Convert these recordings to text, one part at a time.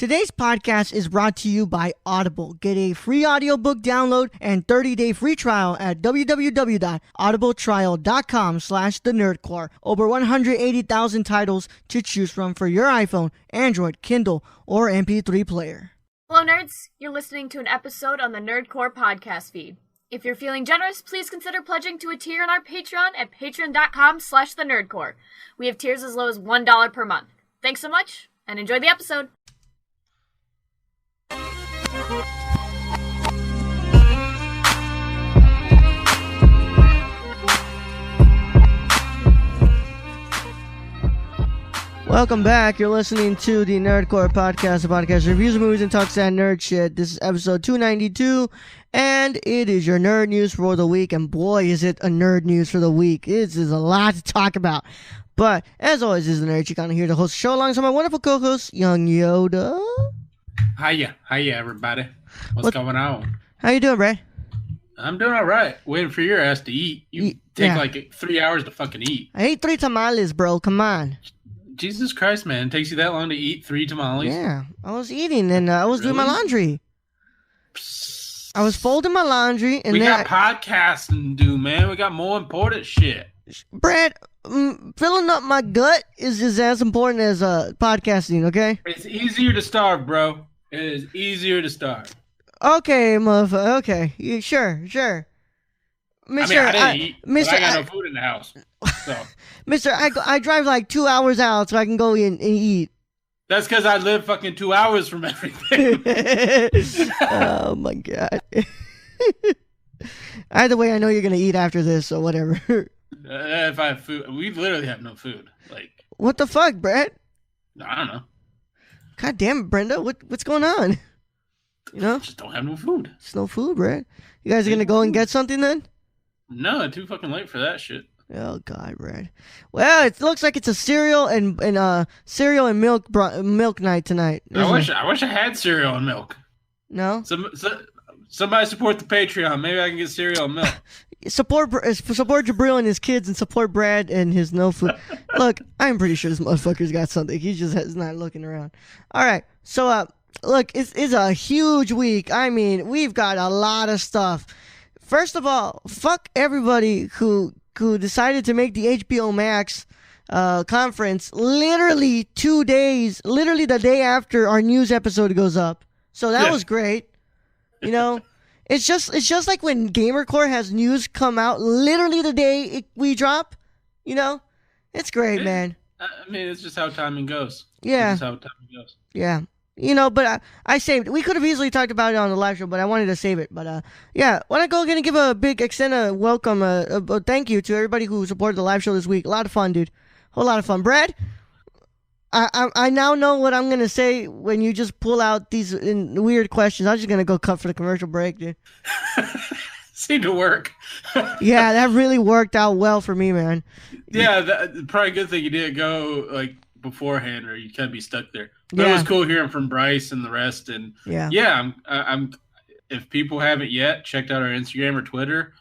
Today's podcast is brought to you by Audible. Get a free audiobook download and 30-day free trial at www.audibletrial.com/thenerdcore. Over 180,000 titles to choose from for your iPhone, Android, Kindle, or MP3 player. Hello, nerds. You're listening to an episode on the Nerdcore podcast feed. If you're feeling generous, please consider pledging to a tier on our Patreon at patreon.com/thenerdcore. We have tiers as low as $1 per month. Thanks so much, and enjoy the episode. Welcome back. You're listening to the Nerdcore podcast, a podcast that reviews movies and talks that nerd shit. This is episode 292, and it is your nerd news for the week. And boy, is it a nerd news for the week. This is a lot to talk about. But as always, this is the Nerd Chicano here to host the show alongside my wonderful co-host, Young Yoda. Hiya, everybody. What's going on? How you doing, Brad? I'm doing all right. Waiting for your ass to eat. You take like 3 hours to fucking eat. I ate 3 tamales, bro. Come on. Jesus Christ, man. It takes you that long to eat 3 tamales? Yeah. I was eating and I was doing my laundry. I was folding my laundry. And we got podcasting to do, man. We got more important shit. Brad, filling up my gut is just as important as podcasting, okay? It's easier to starve, bro. It is easier to starve. Okay, motherfucker. Okay. Sure. Mister, I didn't eat, but I got no food in the house. So. Mister, I drive like 2 hours out so I can go in and eat. That's because I live fucking 2 hours from everything. Oh, my God. Either way, I know you're going to eat after this, so whatever. If I have food. We literally have no food. Like, what the fuck, Brett? I don't know. God damn it, Brenda. What's going on? You know? Just don't have no food. It's no food, Brett. You guys are going to go and get something then? No, too fucking late for that shit. Oh God, Brad. Well, it looks like it's a cereal and milk night tonight. I wish I had cereal and milk. No. Somebody support the Patreon. Maybe I can get cereal and milk. Support Jabril and his kids, and support Brad and his no food. Look, I'm pretty sure this motherfucker's got something. He just is not looking around. All right, so look, it's a huge week. I mean, we've got a lot of stuff. First of all, fuck everybody who decided to make the HBO Max conference literally 2 days, literally the day after our news episode goes up. So that was great. You know, it's just like when GamerCore has news come out literally the day we drop. You know, it's great, man. I mean, it's just how timing goes. Yeah. It's just how timing goes. Yeah. You know, but I saved it. We could have easily talked about it on the live show, but I wanted to save it. But, yeah, why don't I go ahead and give extend a welcome, a thank you to everybody who supported the live show this week. A lot of fun, dude. Whole lot of fun. Brad, I now know what I'm going to say when you just pull out these weird questions. I'm just going to go cut for the commercial break, dude. Seemed to work. Yeah, that really worked out well for me, man. Yeah, probably a good thing you didn't go, like, beforehand, or you'd kind of be stuck there. But it was cool hearing from Bryce and the rest. And I'm if people haven't yet checked out our Instagram or Twitter,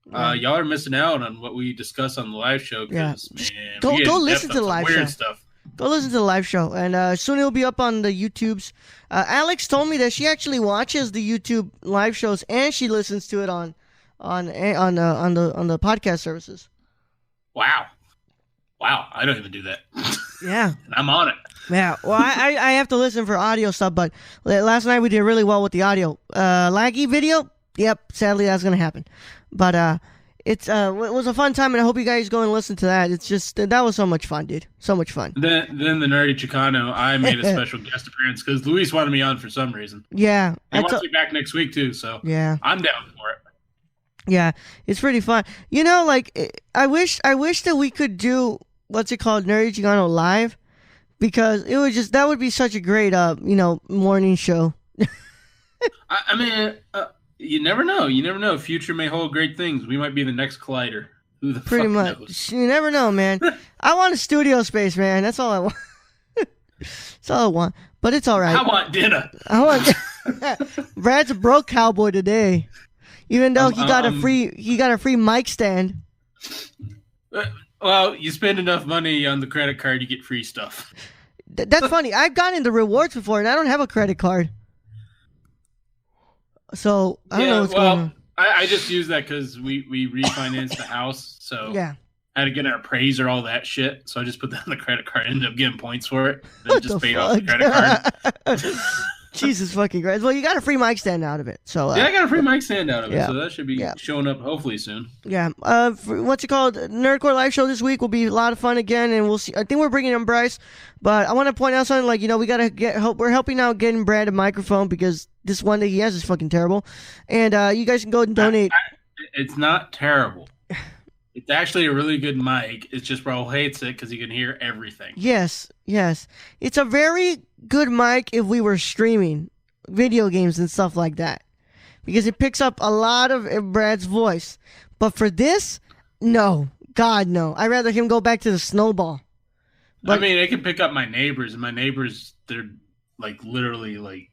y'all are missing out on what we discuss on the live show. Because man, go listen to the live show. Stuff. Go listen to the live show, and soon it'll be up on the YouTubes. Alex told me that she actually watches the YouTube live shows and she listens to it on the podcast services. Wow, I don't even do that. Yeah. And I'm on it. Yeah, well, I have to listen for audio stuff, but last night we did really well with the audio. Laggy video? Yep, sadly that's going to happen. But it was a fun time, and I hope you guys go and listen to that. It's just, that was so much fun, dude. So much fun. Then the Nerdy Chicano, I made a special guest appearance because Luis wanted me on for some reason. Yeah. He wants me back next week, too, so yeah, I'm down for it. Yeah, it's pretty fun. You know, like, I wish that we could do, what's it called, Nerdy Chicano Live, because that would be such a great, morning show. I mean, you never know. You never know. Future may hold great things. We might be the next Collider. Who the Pretty fuck much. knows? You never know, man. I want a studio space, man. That's all I want. That's all I want. But it's all right. I want dinner. Brad's a broke cowboy today. Even though he got a free mic stand. Well, you spend enough money on the credit card, you get free stuff. That's funny. I've gotten the rewards before, and I don't have a credit card. So, I don't know what's going on. I just use that because we refinanced the house, so yeah. I had to get an appraiser, all that shit. So I just put that on the credit card. Ended up getting points for it. Then just paid off the credit card. Jesus fucking Christ. Well, you got a free mic stand out of it. So yeah, I got a free mic stand out of it. So that should be showing up hopefully soon. Yeah. What's it called? Nerdcore live show this week will be a lot of fun again, and we'll see. I think we're bringing in Bryce, but I want to point out something. Like, we gotta get help. We're helping out getting Brad a microphone because this one that he has is fucking terrible, and you guys can go and donate. It's not terrible. It's actually a really good mic. It's just Bro hates it because he can hear everything. Yes. It's a very good mic if we were streaming video games and stuff like that, because it picks up a lot of Brad's voice. But for this, no. God, no. I'd rather him go back to the snowball. But, I mean, it can pick up my neighbors, and my neighbors, they're like literally like,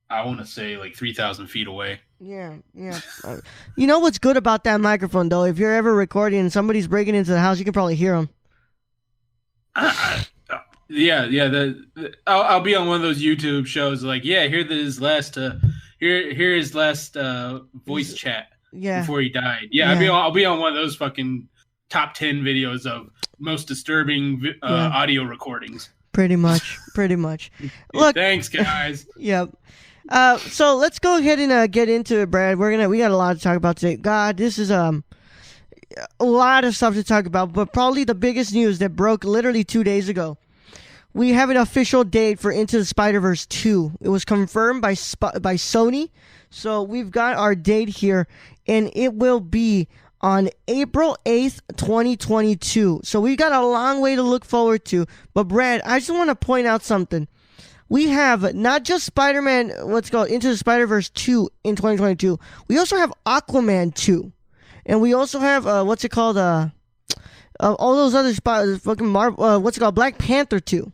I want to say like 3,000 feet away. Yeah. You know what's good about that microphone, though? If you're ever recording and somebody's breaking into the house, you can probably hear them. Yeah. I'll be on one of those YouTube shows like, hear his last voice chat before he died. Yeah. I'll be on one of those fucking top 10 videos of most disturbing audio recordings. Pretty much. Look, thanks, guys. Yep. So let's go ahead and get into it, Brad. We got a lot to talk about today. God, this is a lot of stuff to talk about, but probably the biggest news that broke literally 2 days ago. We have an official date for Into the Spider-Verse 2. It was confirmed by Sony, so we've got our date here, and it will be on April 8th, 2022. So we've got a long way to look forward to. But Brad, I just want to point out something. We have not just Spider-Man, Into the Spider-Verse 2 in 2022. We also have Aquaman 2. And we also have, all those other fucking Marvel, Black Panther 2.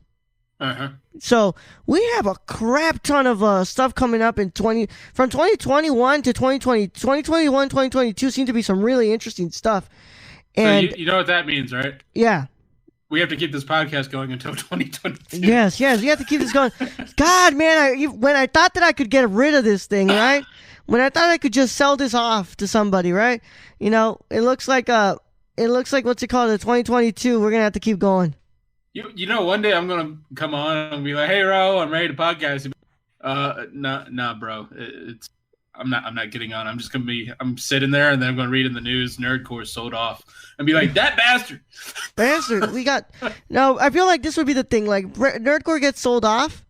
Uh-huh. So we have a crap ton of stuff coming up from 2021 to 2020. 2021, 2022 seem to be some really interesting stuff. And so you know what that means, right? Yeah. We have to keep this podcast going until 2022. Yes, you have to keep this going. God, man, when I thought that I could get rid of this thing, right? When I thought I could just sell this off to somebody, right? It looks like the 2022. We're gonna have to keep going. One day I'm gonna come on and be like, "Hey, Ro, I'm ready to podcast." Nah, bro. I'm not getting on. I'm sitting there and then I'm gonna read in the news Nerdcore sold off and be like, that bastard. No, I feel like this would be the thing. Like, Nerdcore gets sold off,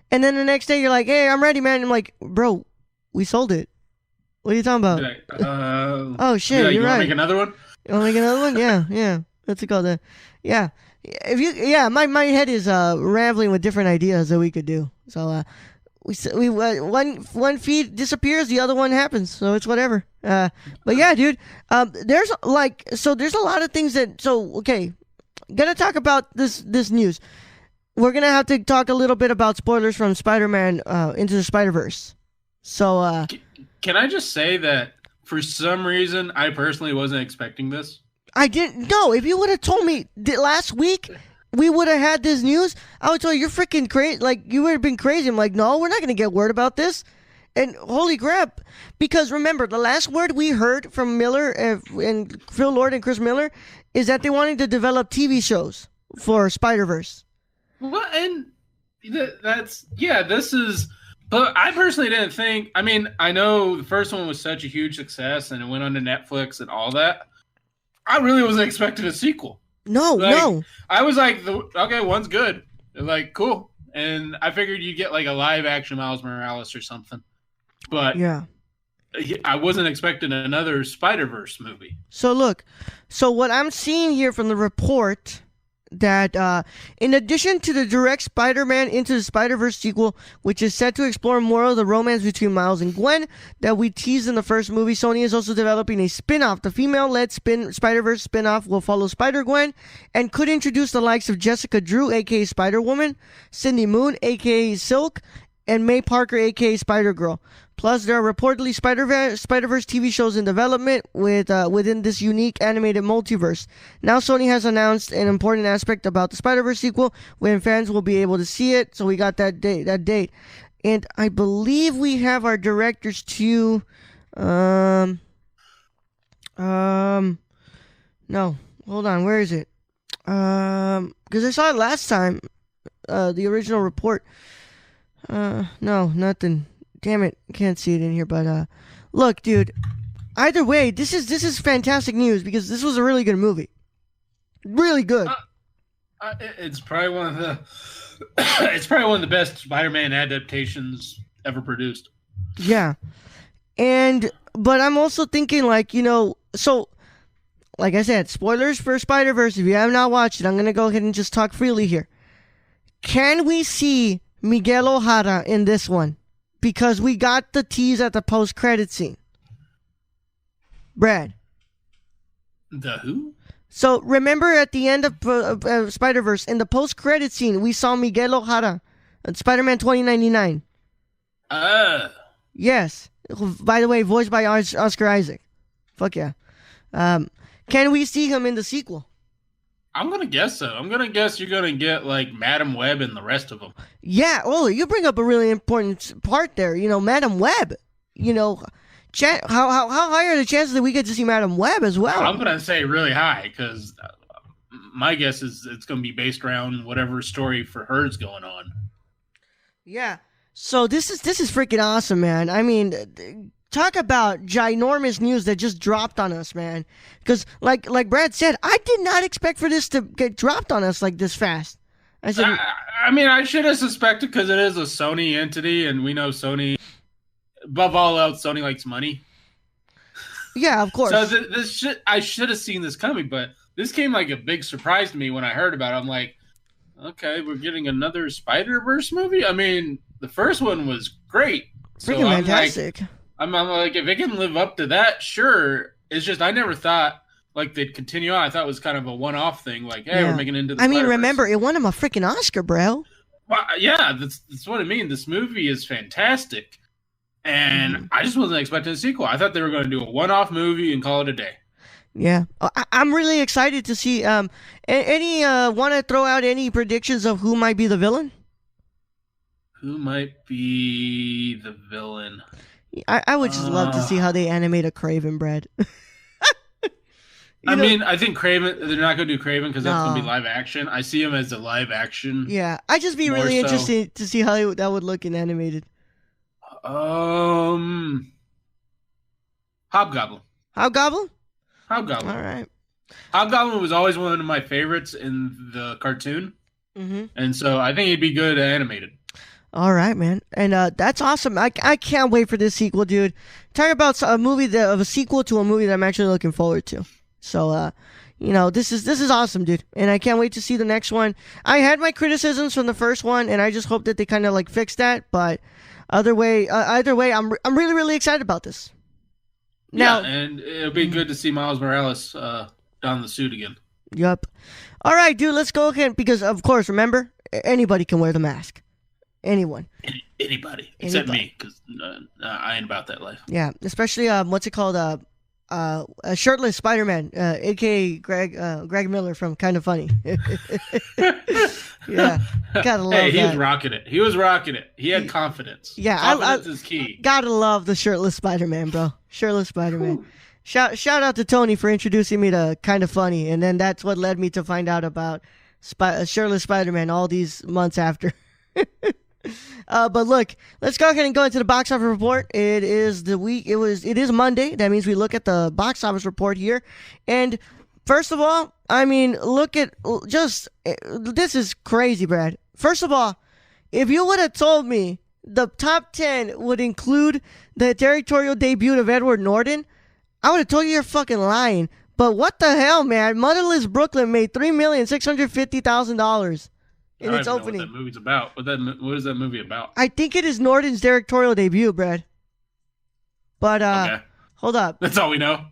and then the next day you're like, "Hey, I'm ready, man." And I'm like, "Bro, we sold it. What are you talking about?" Like, oh shit, you're right. Want to make another one? You want to make another one? Yeah. What's it called? Yeah. My head is rambling with different ideas that we could do. So one feed disappears, the other one happens. So it's whatever. But yeah, dude. There's a lot of things okay. Gonna talk about this news. We're gonna have to talk a little bit about spoilers from Spider-Man Into the Spider-Verse. So can I just say that for some reason I personally wasn't expecting this. I didn't know. If you would have told me last week we would have had this news, I would tell you, you're freaking crazy. Like, you would have been crazy. I'm like, no, we're not going to get word about this. And holy crap. Because remember, the last word we heard from Miller and Phil Lord and Chris Miller is that they wanted to develop TV shows for Spider-Verse. Well, and this is... But I personally didn't think... I mean, I know the first one was such a huge success and it went on to Netflix and all that. I really wasn't expecting a sequel. No. I was like, okay, one's good. Like, cool. And I figured you'd get like a live action Miles Morales or something. But yeah, I wasn't expecting another Spider-Verse movie. So look, what I'm seeing here from the report that in addition to the direct Spider-Man Into the Spider-Verse sequel, which is set to explore more of the romance between Miles and Gwen that we teased in the first movie, Sony is also developing a spin-off. The female-led Spider-Verse spin-off will follow Spider-Gwen and could introduce the likes of Jessica Drew, aka Spider-Woman, Cindy Moon, aka Silk, and May Parker, aka Spider-Girl. Plus, there are reportedly Spider-Verse TV shows in development within this unique animated multiverse. Now, Sony has announced an important aspect about the Spider-Verse sequel when fans will be able to see it. So we got that date. And I believe we have our directors too. No, hold on. Where is it? Because I saw it last time. The original report. No, nothing. Damn it, can't see it in here. But look, dude. Either way, this is fantastic news because this was a really good movie. Really good. It's probably one of the best Spider-Man adaptations ever produced. Yeah, but I'm also thinking so. Like I said, spoilers for Spider-Verse. If you have not watched it, I'm gonna go ahead and just talk freely here. Can we see Miguel O'Hara in this one? Because we got the tease at the post-credit scene. Brad. The who? So remember at the end of Spider-Verse, in the post-credit scene, we saw Miguel O'Hara in Spider-Man 2099. Yes. By the way, voiced by Oscar Isaac. Fuck yeah. Can we see him in the sequel? I'm going to guess so. I'm going to guess you're going to get, like, Madam Web and the rest of them. Yeah. Oh, you bring up a really important part there. Madam Web. How high are the chances that we get to see Madam Web as well? I'm going to say really high because my guess is it's going to be based around whatever story for her is going on. Yeah. So this is freaking awesome, man. I mean, talk about ginormous news that just dropped on us, man. Because like Brad said, I did not expect for this to get dropped on us like this fast. I said, I should have suspected because it is a Sony entity, and we know Sony. Above all else, Sony likes money. Yeah, of course. So I should have seen this coming, but this came like a big surprise to me when I heard about it. I'm like, okay, we're getting another Spider-Verse movie? I mean, the first one was great. Freaking fantastic. I'm like, if it can live up to that, sure. It's just I never thought like they'd continue on. I thought it was kind of a one-off thing. Like, hey, we're making it into the Spider-Verse. Remember, it won him a freaking Oscar, bro. Well, yeah, that's what I mean. This movie is fantastic. And I just wasn't expecting a sequel. I thought they were going to do a one-off movie and call it a day. Yeah. I'm really excited to see. Want to throw out any predictions of who might be the villain? Who might be the villain? I would just love to see how they animate a Kraven, Brad. I think Kraven, they're not going to do Kraven because that's going to be live action. I see him as a live action. Yeah. I'd just be really interested to see how that would look in animated. Hobgoblin. Hobgoblin? Hobgoblin. All right. Hobgoblin was always one of my favorites in the cartoon. Mm-hmm. And so I think he'd be good animated. All right, man. And that's awesome. I can't wait for this sequel, dude. Talk about a sequel to a movie that I'm actually looking forward to. So, this is awesome, dude. And I can't wait to see the next one. I had my criticisms from the first one, and I just hope that they kind of like fix that. But either way, I'm really, really excited about this. Now, yeah, and it'll be good to see Miles Morales don the suit again. Yup. All right, dude. Let's go again because, of course, remember, anybody can wear the mask. Anyone. Anybody. Except me, because I ain't about that life. Yeah, especially, what's it called? A shirtless Spider-Man, a.k.a. Greg Miller from Kind of Funny. Yeah, gotta love that. He was rocking it. He had confidence. Yeah, confidence is key. Gotta love the shirtless Spider-Man, bro. Shirtless Spider-Man. Shout out to Tony for introducing me to Kind of Funny, and then that's what led me to find out about shirtless Spider-Man all these months after. But look, let's go ahead and go into the box office report. It is Monday. That means we look at the box office report here. And first of all, look at this is crazy, Brad. First of all, if you would have told me the top 10 would include the directorial debut of Edward Norton, I would have told you you're fucking lying. But what the hell, man? Motherless Brooklyn made $3,650,000. In its opening. What that movie's about. What is that movie about? I think it is Norton's directorial debut, Brad. But okay. Hold up. That's all we know.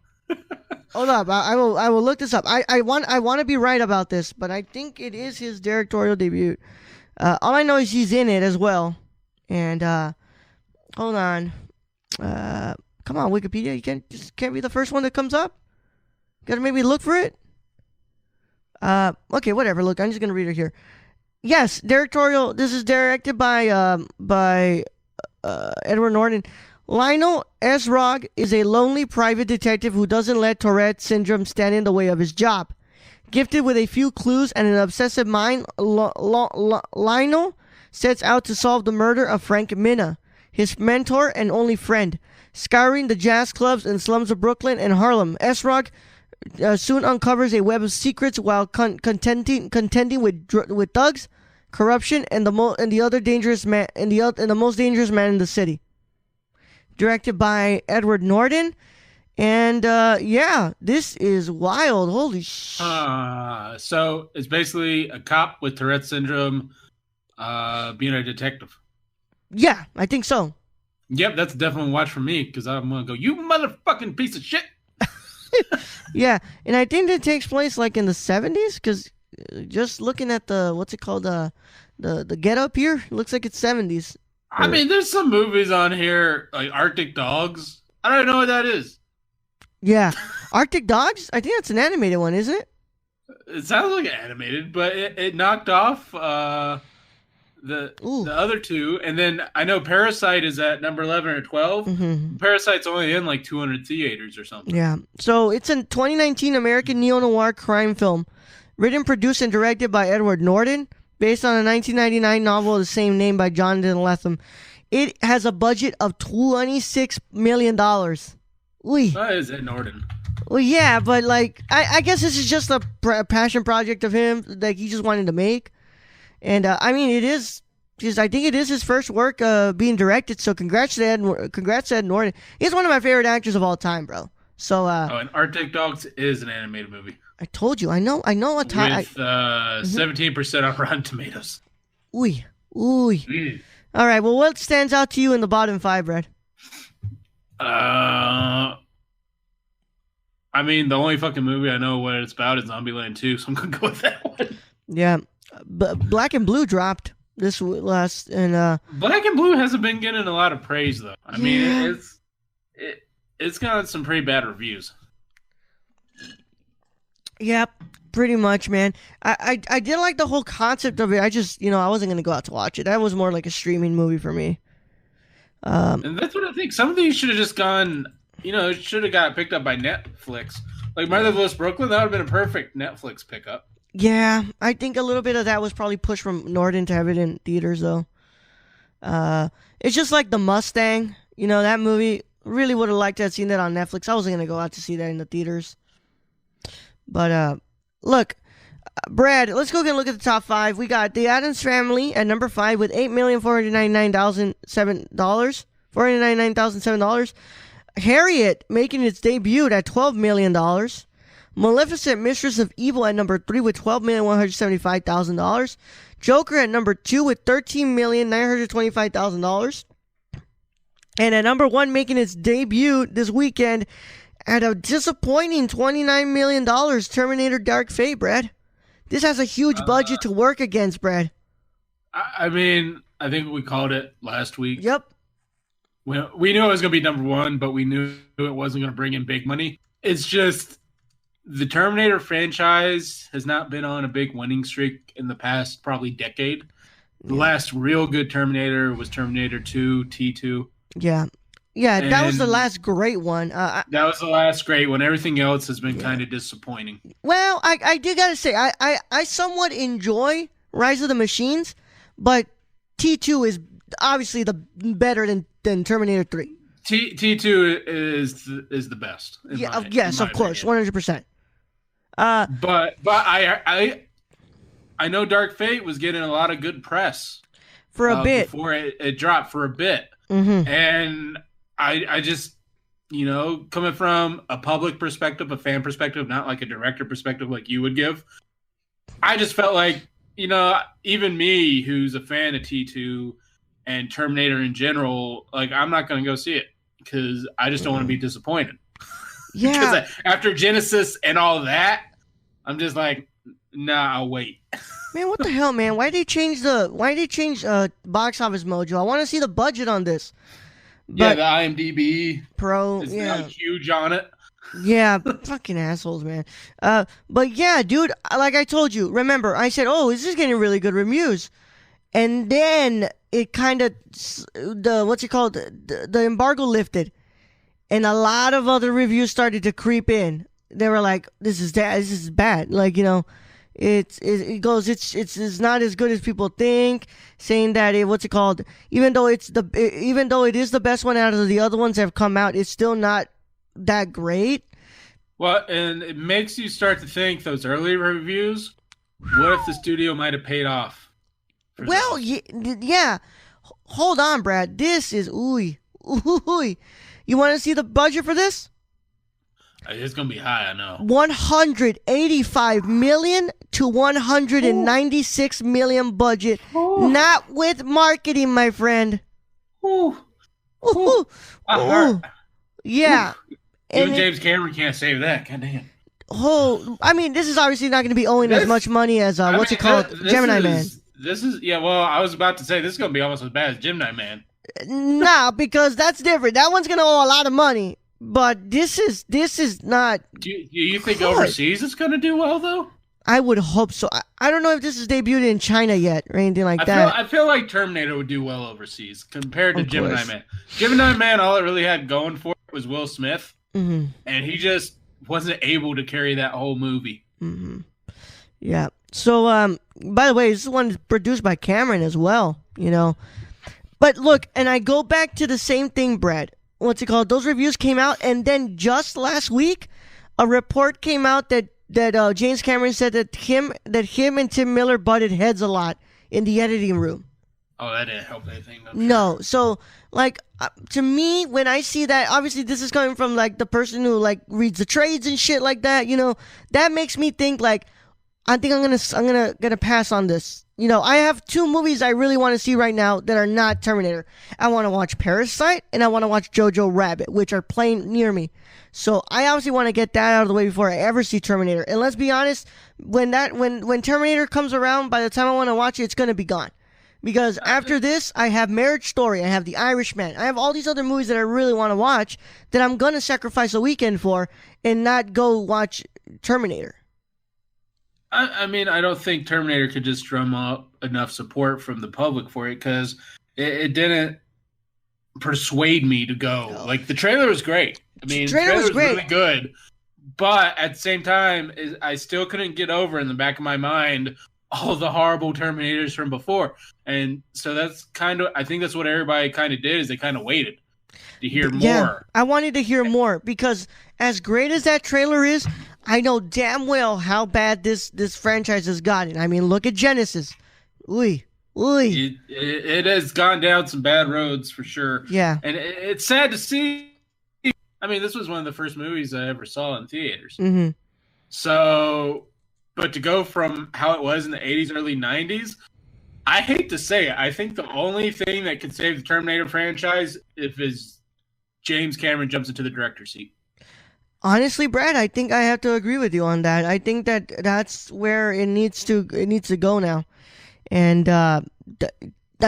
Hold up. I will look this up. I want to be right about this, but I think it is his directorial debut. All I know is he's in it as well. And hold on. Come on, Wikipedia. You can't be the first one that comes up. Gotta maybe look for it. Okay, whatever. Look, I'm just gonna read it here. Yes, directorial. This is directed by Edward Norton. Lionel Esrog is a lonely private detective who doesn't let Tourette syndrome stand in the way of his job. Gifted with a few clues and an obsessive mind, Lionel sets out to solve the murder of Frank Minna, his mentor and only friend. Scouring the jazz clubs and slums of Brooklyn and Harlem, Esrog soon uncovers a web of secrets while contending with thugs, corruption, and the most dangerous man in the city. Directed by Edward Norton, and this is wild. Holy shit! So it's basically a cop with Tourette syndrome, being a detective. Yeah, I think so. Yep, that's definitely a watch for me because I'm gonna go, you motherfucking piece of shit. Yeah, and I think it takes place like in the 70s because just looking at the what's it called the get up here, looks like it's 70s. I mean, there's some movies on here like Arctic Dogs. I don't know what that is. Yeah, Arctic Dogs. I think that's an animated one, isn't it? It sounds like animated, but it knocked off the other two, and then I know Parasite is at number 11 or 12. Mm-hmm. Parasite's only in like 200 theaters or something. Yeah, so it's a 2019 American neo-noir crime film, written, produced, and directed by Edward Norton, based on a 1999 novel of the same name by Jonathan Lethem. It has a budget of $26 million. Ooh. That is Ed Norton. Well, yeah, but like, I guess this is just a passion project of him that he just wanted to make. And I mean, it is. I think it is his first work being directed. So congrats to Ed Norton. He's one of my favorite actors of all time, bro. So. And Arctic Dogs is an animated movie. I told you. I know. A time with 17% on Rotten Tomatoes. Ooh. All right. Well, what stands out to you in the bottom 5, Brad? I mean, the only fucking movie I know what it's about is Zombieland 2, so I'm gonna go with that one. Yeah. Black and Blue dropped this last, and Black and Blue hasn't been getting a lot of praise though. I mean, it's got some pretty bad reviews. Yep, pretty much, man. I did like the whole concept of it. I just, I wasn't gonna go out to watch it. That was more like a streaming movie for me. And that's what I think. Some of these should have just gone. It should have got picked up by Netflix. Like Motherless Brooklyn, that would have been a perfect Netflix pickup. Yeah, I think a little bit of that was probably pushed from Norton to have it in theaters, though. It's just like The Mustang. That movie, really would have liked to have seen that on Netflix. I wasn't going to go out to see that in the theaters. But, look, Brad, let's go and look at the top 5. We got The Addams Family at number 5 with $8,499,007. Harriet making its debut at $12 million. Maleficent, Mistress of Evil at number 3 with $12,175,000. Joker at number 2 with $13,925,000. And at number 1, making its debut this weekend at a disappointing $29 million, Terminator Dark Fate, Brad. This has a huge budget to work against, Brad. I mean, I think we called it last week. Yep. We knew it was going to be number 1, but we knew it wasn't going to bring in big money. It's just the Terminator franchise has not been on a big winning streak in the past probably decade. The last real good Terminator was Terminator 2, T2. Yeah. Yeah, that was the last great one. That was the last great one. Everything else has been kind of disappointing. Well, I do got to say, I somewhat enjoy Rise of the Machines, but T2 is obviously the better than Terminator 3. T2 is the best. Yes, of course, 100%. But I know Dark Fate was getting a lot of good press for a bit before it dropped for a bit, and I just coming from a public perspective, a fan perspective, not like a director perspective like you would give, I just felt like even me who's a fan of T2 and Terminator in general, like I'm not going to go see it because I just don't want to be disappointed. Yeah. Because after Genesis and all that, I'm just like, nah, I'll wait. Man, what the hell, man? Why did they change Box Office Mojo? I want to see the budget on this. Yeah, the IMDb Pro is now huge on it. Yeah, fucking assholes, man. But yeah, dude, like I told you, remember, I said, oh, this is getting really good reviews. And then it kind of, the embargo lifted. And a lot of other reviews started to creep in. They were like, this is bad. Like, you know, it's not as good as people think, saying that even though it is the best one out of the other ones that have come out, it's still not that great. Well, and it makes you start to think those early reviews, what if the studio might have paid off? Well, yeah. Hold on, Brad. This is ooey. You want to see the budget for this? It's gonna be high, I know. 185 million to 196 million budget, not with marketing, my friend. Yeah. Even James Cameron can't save that. God damn. Oh, I mean, this is obviously not going to be owing as much money as Gemini Man. Well, I was about to say this is going to be almost as bad as Gemini Man. Nah, because that's different. That one's going to owe a lot of money, but this is not. Do you think overseas it's going to do well though? I would hope so. I don't know if this is debuted in China yet or anything like that. I feel like Terminator would do well overseas compared to Gemini Man. Gemini Man, all it really had going for it was Will Smith, and he just wasn't able to carry that whole movie. Yeah. So, by the way, this one produced by Cameron as well, you know. But look, and I go back to the same thing, Brad. What's it called? Those reviews came out, and then just last week, a report came out that James Cameron said that him and Tim Miller butted heads a lot in the editing room. Oh, that didn't help anything. No, so like to me, when I see that, obviously this is coming from like the person who like reads the trades and shit like that. You know, that makes me think like I think I'm gonna pass on this. You know, I have two movies I really want to see right now that are not Terminator. I want to watch Parasite and I want to watch Jojo Rabbit, which are playing near me. So I obviously want to get that out of the way before I ever see Terminator. And let's be honest, when Terminator comes around, by the time I want to watch it, it's gonna be gone. Because after this, I have Marriage Story, I have The Irishman, I have all these other movies that I really want to watch that I'm gonna sacrifice a weekend for and not go watch Terminator. I mean, I don't think Terminator could just drum up enough support from the public for it because it didn't persuade me to go. No. Like, the trailer was great. I mean, the trailer was really good. But at the same time, I still couldn't get over in the back of my mind all the horrible Terminators from before. And so that's I think that's what everybody kind of did is they kind of waited to hear more. Yeah, I wanted to hear more because as great as that trailer is, I know damn well how bad this franchise has gotten. I mean, look at Genesis. Ooh. It has gone down some bad roads for sure. Yeah. And it's sad to see. I mean, this was one of the first movies I ever saw in theaters. Mm-hmm. So, but to go from how it was in the 80s, early 90s, I hate to say it. I think the only thing that could save the Terminator franchise is James Cameron jumps into the director's seat. Honestly, Brad, I think I have to agree with you on that. I think that's where it needs to go now. And I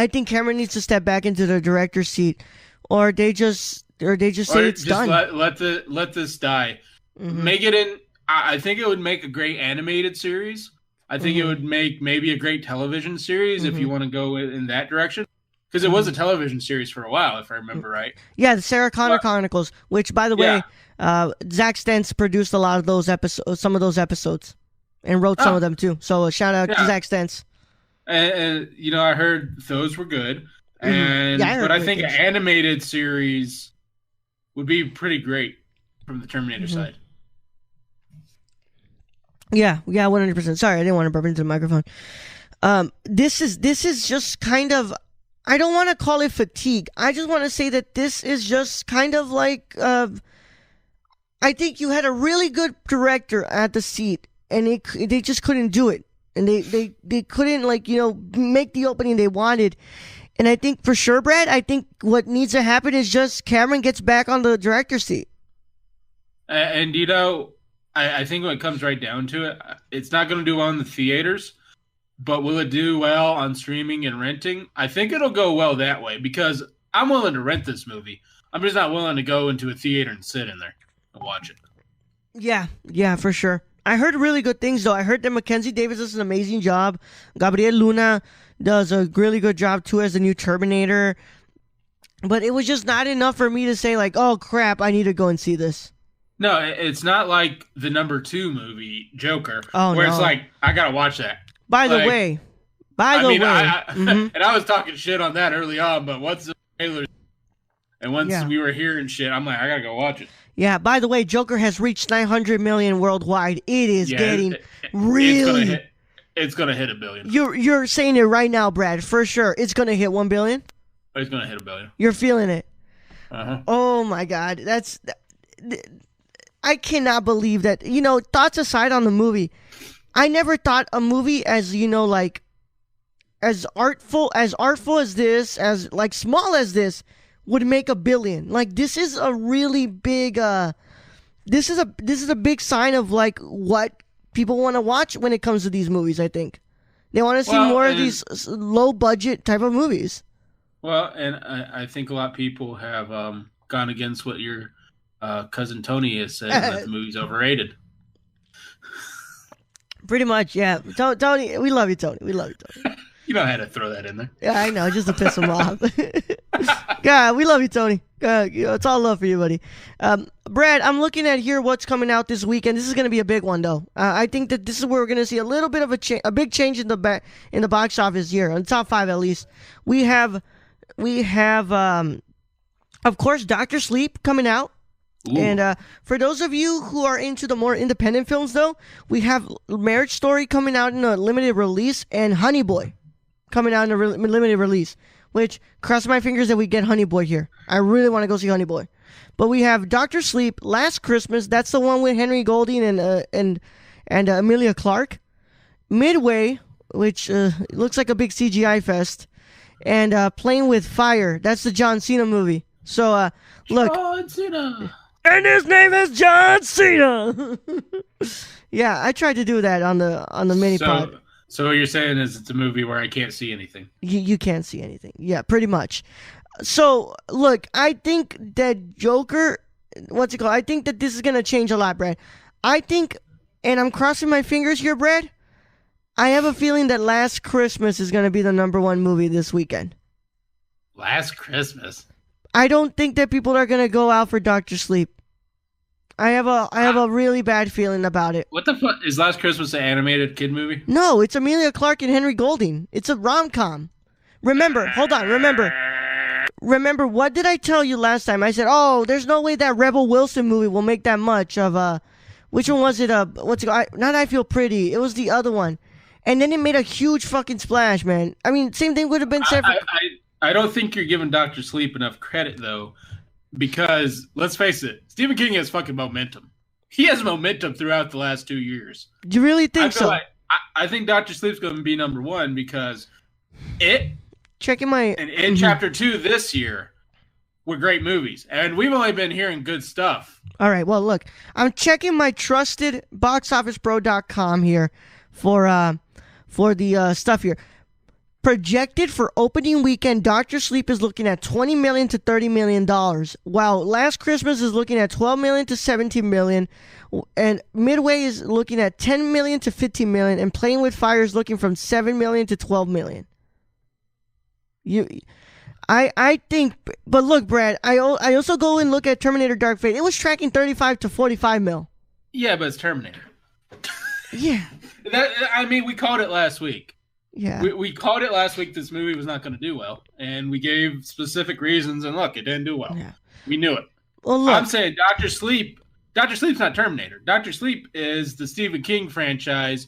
think Cameron needs to step back into the director's seat, or they just say it's done. Let this die. Mm-hmm. Make it in. I think it would make a great animated series. I think it would make maybe a great television series if you want to go in that direction. Because it was a television series for a while, if I remember right. Yeah, the Sarah Connor Chronicles, which, by the way, Zach Stentz produced a lot of those episodes, some of those episodes, and wrote some of them too. So shout out to Zach Stentz. And you know, I heard those were good, and but I think an animated series would be pretty great from the Terminator side. Yeah, 100%. Sorry, I didn't want to burp into the microphone. This is just kind of. I don't want to call it fatigue. I just want to say that this is just kind of like. I think you had a really good director at the seat, and they just couldn't do it, and they couldn't make the opening they wanted. And I think for sure, Brad, I think what needs to happen is just Cameron gets back on the director's seat. And you know, I think when it comes right down to it, it's not going to do well in the theaters. But will it do well on streaming and renting? I think it'll go well that way because I'm willing to rent this movie. I'm just not willing to go into a theater and sit in there and watch it. Yeah, for sure. I heard really good things, though. I heard that Mackenzie Davis does an amazing job. Gabriel Luna does a really good job, too, as the new Terminator. But it was just not enough for me to say, like, oh, crap, I need to go and see this. No, it's not like the number 2 movie, Joker, where it's like, I got to watch that. By the way. And I was talking shit on that early on, but once the trailer and once we were hearing shit, I'm like, I got to go watch it. Yeah, by the way, Joker has reached 900 million worldwide. It is getting really... It's going to hit $1 billion. You're saying it right now, Brad, for sure. It's going to hit $1 billion? It's going to hit $1 billion. You're feeling it. Uh-huh. Oh, my God. I cannot believe that. Thoughts aside on the movie, I never thought a movie as, like, as artful as this, as, like, small as this, would make $1 billion. Like, this is a really big, this is a big sign of, like, what people want to watch when it comes to these movies, I think. They want to see more of these low-budget type of movies. Well, and I think a lot of people have gone against what your cousin Tony has said, that the movie's overrated. Pretty much, yeah. Tony, we love you, Tony. We love you, Tony. You know how to throw that in there. Yeah, I know, just to piss him off. God, we love you, Tony. God, it's all love for you, buddy. Brad, I'm looking at here what's coming out this weekend. This is going to be a big one, though. I think that this is where we're going to see a little bit of a big change in the box office here, in the top 5 at least. We have, of course, Dr. Sleep coming out. Ooh. And for those of you who are into the more independent films, though, we have Marriage Story coming out in a limited release, and Honey Boy coming out in a limited release, which, cross my fingers that we get Honey Boy here. I really want to go see Honey Boy. But we have Dr. Sleep, Last Christmas. That's the one with Henry Golding and Emilia Clarke. Midway, which looks like a big CGI fest. And Playing with Fire. That's the John Cena movie. So, look. John Cena. And his name is John Cena. Yeah, I tried to do that on the mini pod. So what you're saying is it's a movie where I can't see anything. You can't see anything. Yeah, pretty much. So, look, I think that Joker, I think that this is going to change a lot, Brad. I think, and I'm crossing my fingers here, Brad, I have a feeling that Last Christmas is going to be the number 1 movie this weekend. Last Christmas? I don't think that people are going to go out for Dr. Sleep. I have a really bad feeling about it. What the fuck? Is Last Christmas an animated kid movie? No, it's Emilia Clarke and Henry Golding. It's a rom-com. Remember, what did I tell you last time? I said, oh, there's no way that Rebel Wilson movie will make that much of, which one was it? Not I Feel Pretty. It was the other one. And then it made a huge fucking splash, man. I mean, same thing would have been said for... I don't think you're giving Dr. Sleep enough credit, though. Because, let's face it, Stephen King has fucking momentum. He has momentum throughout the last 2 years. Do you really think so? I think Dr. Sleep's going to be number 1 because checking my... And Chapter 2 this year were great movies. And we've only been hearing good stuff. All right, well, look. I'm checking my trusted boxofficepro.com here for the stuff here. Projected for opening weekend, Dr. Sleep is looking at $20 million to $30 million, while Last Christmas is looking at $12 million to $17 million, and Midway is looking at $10 million to $15 million, and Playing with Fire is looking from $7 million to $12 million. I think, but look, Brad, I also go and look at Terminator Dark Fate. It was tracking 35 to 45 mil. Yeah, but it's Terminator. Yeah. We called it last week. Yeah, we called it last week. This movie was not going to do well, and we gave specific reasons. And look, it didn't do well. Yeah. We knew it. Well, look, I'm saying Dr. Sleep. Dr. Sleep's not Terminator. Dr. Sleep is the Stephen King franchise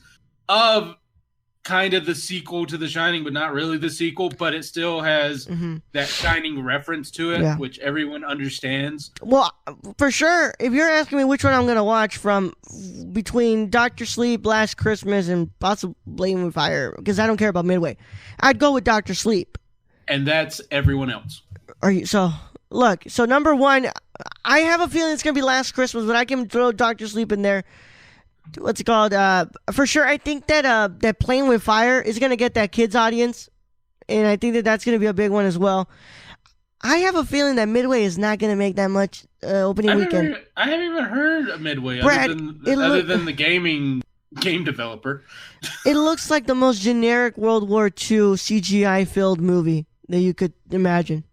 of kind of the sequel to The Shining, but not really the sequel. But it still has that Shining reference to it, which everyone understands. Well, for sure. If you're asking me which one I'm going to watch from between Dr. Sleep, Last Christmas, and possibly Playing with Fire, because I don't care about Midway, I'd go with Dr. Sleep. And that's everyone else. Look, so number 1, I have a feeling it's going to be Last Christmas, but I can throw Dr. Sleep in there. What's it called? For sure, I think that Playing with Fire is going to get that kids audience, and I think that that's going to be a big one as well. I have a feeling that Midway is not going to make that much opening weekend. I haven't even heard of Midway, Brad, other than the game developer. It looks like the most generic World War II CGI-filled movie that you could imagine.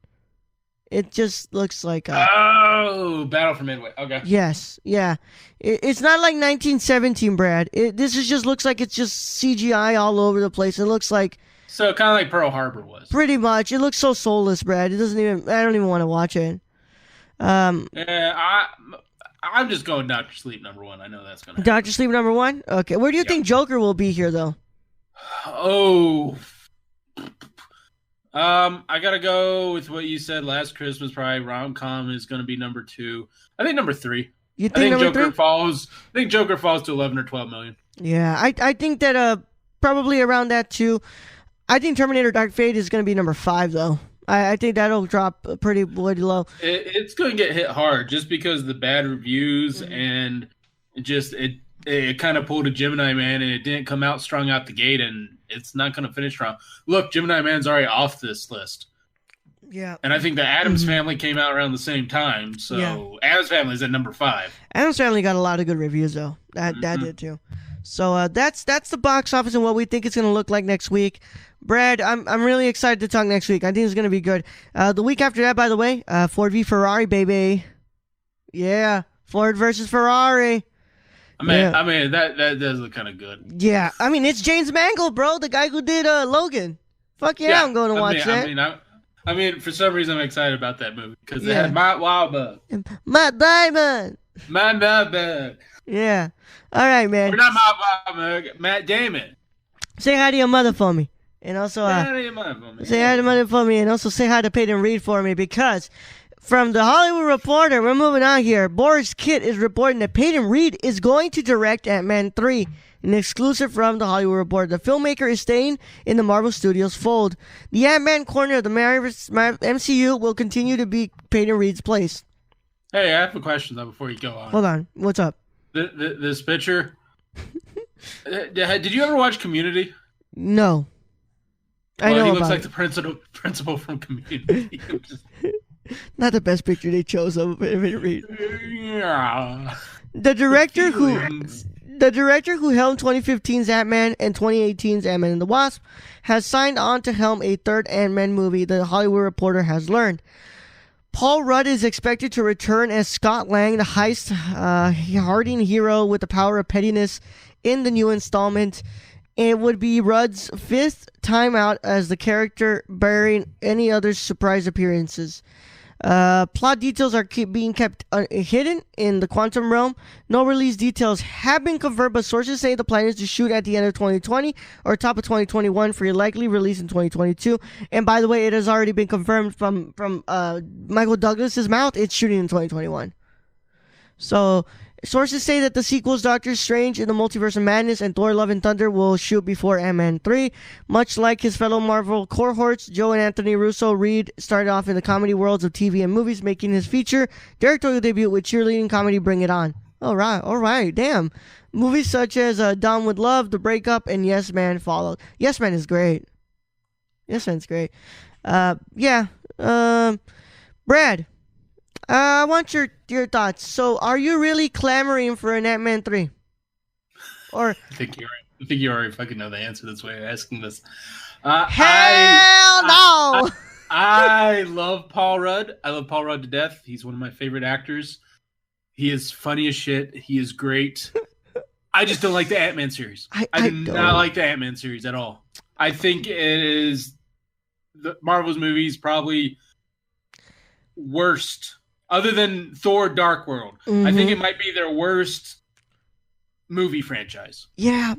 It just looks like Battle for Midway. Okay. Yes, yeah. It's not like 1917, Brad. This just looks like it's just CGI all over the place. It looks like... So kind of like Pearl Harbor was. Pretty much. It looks so soulless, Brad. It doesn't even... I don't even want to watch it. Yeah, I'm just going Dr. Sleep #1. I know that's going to happen. Dr. Sleep #1? Okay. Where do you think Joker will be here, though? Oh... I gotta go with what you said last Christmas. Probably rom-com is going to be #2. I think #3. You think Joker falls? I think Joker falls to 11 or 12 million. Yeah, I think that probably around that too. I think Terminator Dark Fate is going to be #5 though. I think that'll drop pretty low. It's going to get hit hard just because of the bad reviews and it kind of pulled a Gemini Man and it didn't come out strong out the gate and it's not going to finish strong. Look, Gemini Man's already off this list. Yeah. And I think the Addams Family came out around the same time. So Addams Family is at #5. Addams Family got a lot of good reviews though. That did too. So that's the box office and what we think it's going to look like next week. Brad, I'm really excited to talk next week. I think it's going to be good. The week after that, by the way, Ford v Ferrari, baby. Yeah, Ford versus Ferrari. I mean that does look kind of good. Yeah, I mean it's James Mangold, bro, the guy who did Logan. Fuck yeah, I'm going to watch that. I mean, for some reason I'm excited about that movie because it had Matt Wahlberg, Matt Damon. Yeah. All right, man. We're not Matt Wahlberg, Matt Damon. Say hi to your mother for me, and also say hi to your mother for me, and also say hi to Peyton Reed for me because. From The Hollywood Reporter, we're moving on here. Boris Kitt is reporting that Peyton Reed is going to direct Ant-Man 3. An exclusive from The Hollywood Reporter. The filmmaker is staying in the Marvel Studios fold. The Ant-Man corner of the MCU will continue to be Peyton Reed's place. Hey, I have a question, though, before you go on. Hold on. What's up? This picture. Did you ever watch Community? No. He looks like the principal from Community. Not the best picture they chose of Peyton Reed. Yeah. The director who helmed 2015's Ant-Man and 2018's Ant-Man and the Wasp has signed on to helm a third Ant-Man movie, The Hollywood Reporter has learned. Paul Rudd is expected to return as Scott Lang, the heist-hardened hero with the power of pettiness in the new installment. It would be Rudd's 5th time out as the character, bearing any other surprise appearances. Plot details are being kept hidden in the quantum realm. No release details have been confirmed, but sources say the plan is to shoot at the end of 2020 or top of 2021 for a likely release in 2022. And by the way, it has already been confirmed from Michael Douglas's mouth. It's shooting in 2021. So sources say that the sequels Doctor Strange in the Multiverse of Madness and Thor Love and Thunder will shoot before Ant-Man 3. Much like his fellow Marvel cohorts, Joe and Anthony Russo, Reed started off in the comedy worlds of TV and movies, making his feature directorial debut with cheerleading comedy Bring It On. All right, damn. Movies such as Down with Love, The Breakup, and Yes Man followed. Yes Man is great. Yes Man's great. Brad, I want your thoughts. So, are you really clamoring for an Ant-Man 3? Or I think you already fucking know the answer. That's why you're asking this. Hell no! I love Paul Rudd. I love Paul Rudd to death. He's one of my favorite actors. He is funny as shit. He is great. I just don't like the Ant-Man series. I do not like the Ant-Man series at all. I think it is the Marvel's movies probably worst. Other than Thor: Dark World, I think it might be their worst movie franchise. Yeah,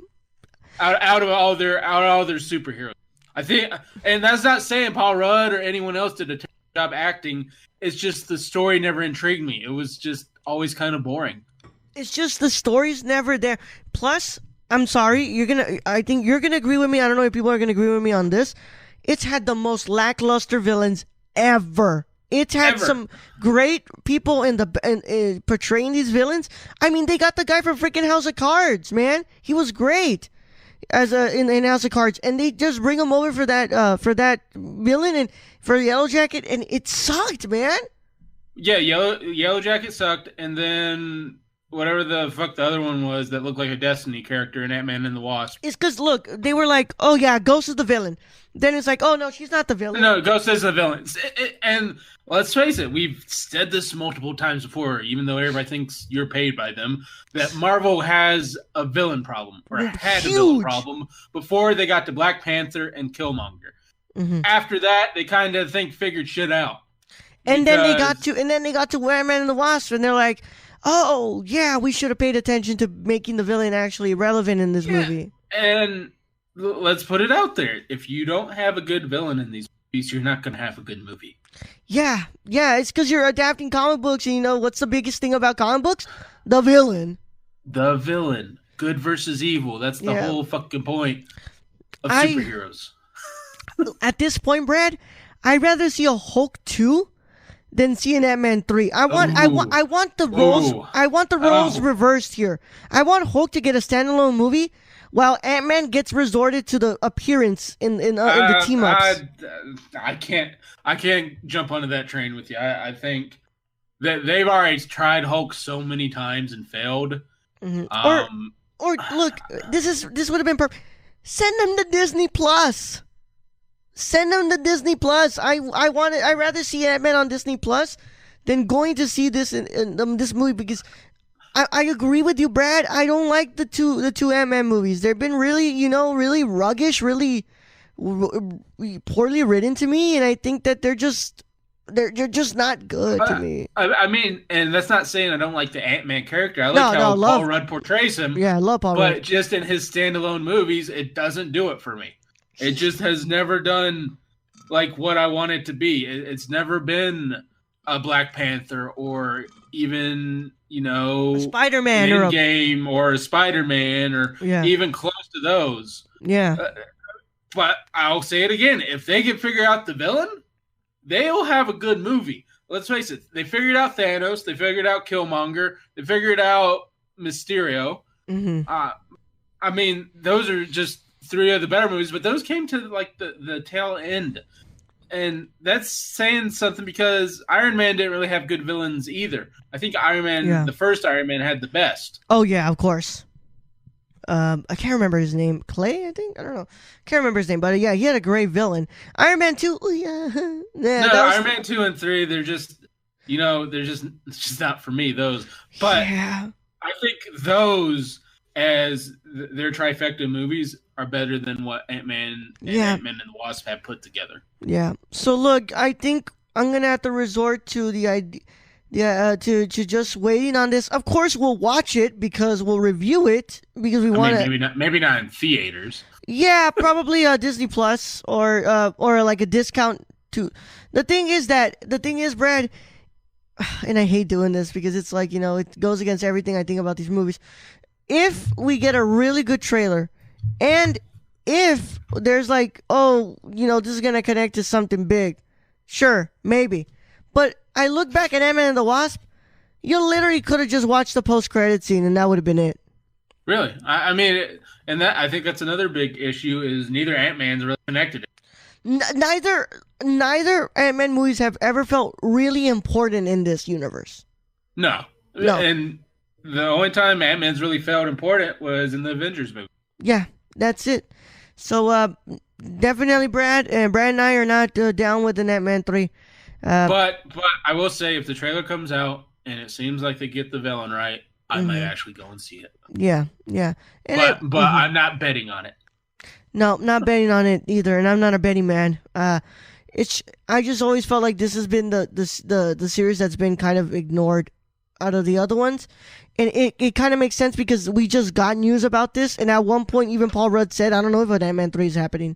out of all their superheroes, I think, and that's not saying Paul Rudd or anyone else did a terrible job acting. It's just the story never intrigued me. It was just always kind of boring. It's just the story's never there. Plus, I'm sorry, I think you're gonna agree with me. I don't know if people are gonna agree with me on this. It's had the most lackluster villains ever. It's had some great people in portraying these villains. I mean, they got the guy from freaking House of Cards, man. He was great. in House of Cards, and they just bring him over for that villain and for Yellow Jacket, and it sucked, man. Yeah, Yellow Jacket sucked, and then whatever the fuck the other one was that looked like a Destiny character in Ant-Man and the Wasp. It's because, look, they were like, oh yeah, Ghost is the villain. Then it's like, oh no, she's not the villain. No, Ghost is the villain. And let's face it, we've said this multiple times before, even though everybody thinks you're paid by them, that Marvel has a villain problem, or had a villain problem, before they got to Black Panther and Killmonger. Mm-hmm. After that, they kind of figured shit out. And then they got to Ant-Man and the Wasp, and they're like, oh, yeah, we should have paid attention to making the villain actually relevant in this movie. And let's put it out there. If you don't have a good villain in these movies, you're not going to have a good movie. Yeah, it's because you're adapting comic books, and you know what's the biggest thing about comic books? The villain. The villain. Good versus evil. That's the whole fucking point of superheroes. At this point, Brad, I'd rather see a Hulk 2 than see an Ant-Man 3. I want the roles. I want the roles reversed here. I want Hulk to get a standalone movie, while Ant-Man gets resorted to the appearance in the team ups. I can't jump onto that train with you. I think that they've already tried Hulk so many times and failed. Mm-hmm. Or look, this would have been perfect. Send them to Disney Plus. Send them to Disney Plus. I'd rather see Ant-Man on Disney Plus than going to see this in this movie, because I agree with you, Brad. I don't like the two Ant-Man movies. They've been really, really ruggish, really poorly written to me, and I think that they're just not good to me. I mean, and that's not saying I don't like the Ant-Man character. I like how Paul Rudd portrays him. Yeah, I love Paul Rudd. But just in his standalone movies, it doesn't do it for me. It just has never done like what I want it to be. It's never been a Black Panther or even, a Spider-Man or a Spider-Man or even close to those. Yeah. But I'll say it again. If they can figure out the villain, they'll have a good movie. Let's face it. They figured out Thanos. They figured out Killmonger. They figured out Mysterio. Mm-hmm. I mean, those are just three of the better movies, but those came to like the tail end, and that's saying something because Iron Man didn't really have good villains either. I think Iron Man, the first Iron Man, had the best. Oh yeah, of course. I can't remember his name. Clay, I think. I don't know. Can't remember his name, but yeah, he had a great villain. Iron Man 2. Iron Man 2 and 3. They're just, it's just not for me. Those, but I think those as their trifecta movies are better than what Ant-Man and Ant-Man and the Wasp have put together. Yeah. So look, I think I'm gonna have to resort to the idea, to just waiting on this. Of course, we'll watch it because we'll review it because we want to. Maybe not in theaters. Yeah, probably Disney Plus or like a discount too. The thing is, Brad, and I hate doing this because it's like it goes against everything I think about these movies. If we get a really good trailer, and if there's like, this is going to connect to something big, sure, maybe. But I look back at Ant-Man and the Wasp, you literally could have just watched the post-credit scene and that would have been it. Really? I mean, and that I think that's another big issue is neither Ant-Man's really connected. Neither Ant-Man movies have ever felt really important in this universe. No. And the only time Ant-Man's really felt important was in the Avengers movie. Yeah, that's it. So, definitely Brad and I are not down with the Ant-Man 3. But I will say, if the trailer comes out and it seems like they get the villain right, I might actually go and see it. Yeah. And but I'm not betting on it. No, not betting on it either, and I'm not a betting man. I just always felt like this has been the series that's been kind of ignored out of the other ones. And it kind of makes sense because we just got news about this, and at one point even Paul Rudd said, I don't know if an Ant-Man 3 is happening.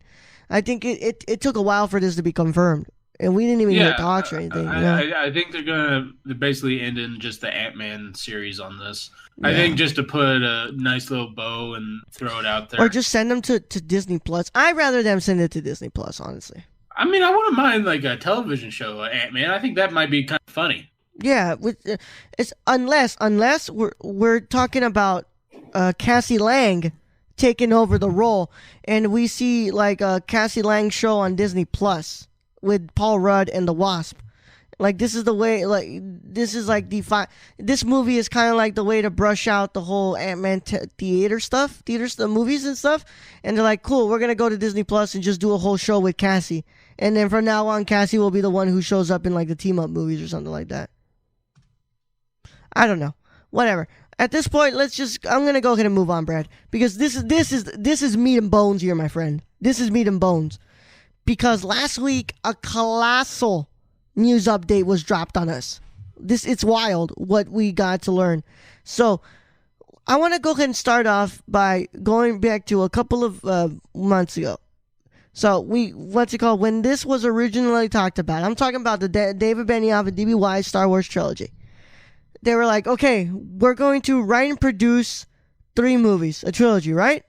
I think it took a while for this to be confirmed, and we didn't even hear talks or anything. I think they're going to basically end in just the Ant-Man series on this. I think just to put a nice little bow and throw it out there. Or just send them to Disney Plus. I'd rather them send it to Disney Plus, honestly. I mean, I wouldn't mind like a television show, Ant-Man. I think that might be kind of funny. Yeah, it's unless we're talking about Cassie Lang taken over the role, and we see like a Cassie Lang show on Disney Plus with Paul Rudd and the Wasp. Like, this is the way, like, this is like this movie is kind of like the way to brush out the whole Ant-Man the movies and stuff. And they're like, cool, we're going to go to Disney Plus and just do a whole show with Cassie. And then from now on, Cassie will be the one who shows up in like the team-up movies or something like that. I don't know. Whatever. At this point, I'm going to go ahead and move on, Brad. Because this is meat and bones here, my friend. This is meat and bones. Because last week, a colossal news update was dropped on us. It's wild what we got to learn. So I want to go ahead and start off by going back to a couple of months ago. So when this was originally talked about, I'm talking about the David Benioff and D.B. Weiss Star Wars trilogy. They were like, okay, we're going to write and produce 3 movies, a trilogy, right?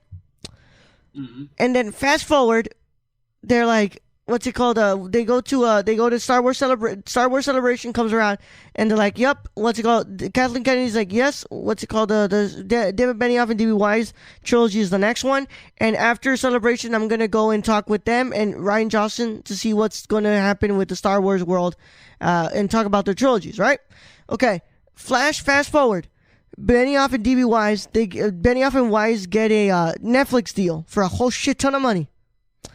Mm-hmm. And then fast forward, they're like, they go to Star Wars Celebration comes around, and they're like, yep, Kathleen Kennedy's like, yes, the David Benioff and D.B. Weiss trilogy is the next one, and after Celebration, I'm gonna go and talk with them and Rian Johnson to see what's gonna happen with the Star Wars world, and talk about their trilogies, right? Okay, fast forward, Benioff and D.B. Weiss, Benioff and Weiss get a Netflix deal for a whole shit ton of money.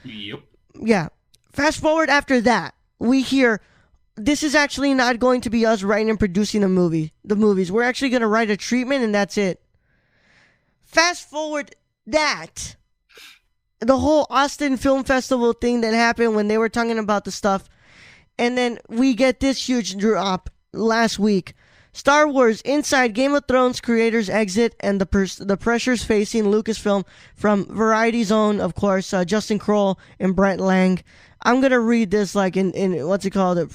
Yep. Yeah. Fast forward after that, we hear this is actually not going to be us writing and producing the movies. We're actually going to write a treatment, and that's it. Fast forward that. The whole Austin Film Festival thing that happened when they were talking about the stuff. And then we get this huge drop last week. Star Wars Inside Game of Thrones creators exit and the pressures facing Lucasfilm from Variety's own, of course, Justin Kroll and Brett Lang. I'm going to read this like in what's it called? I'm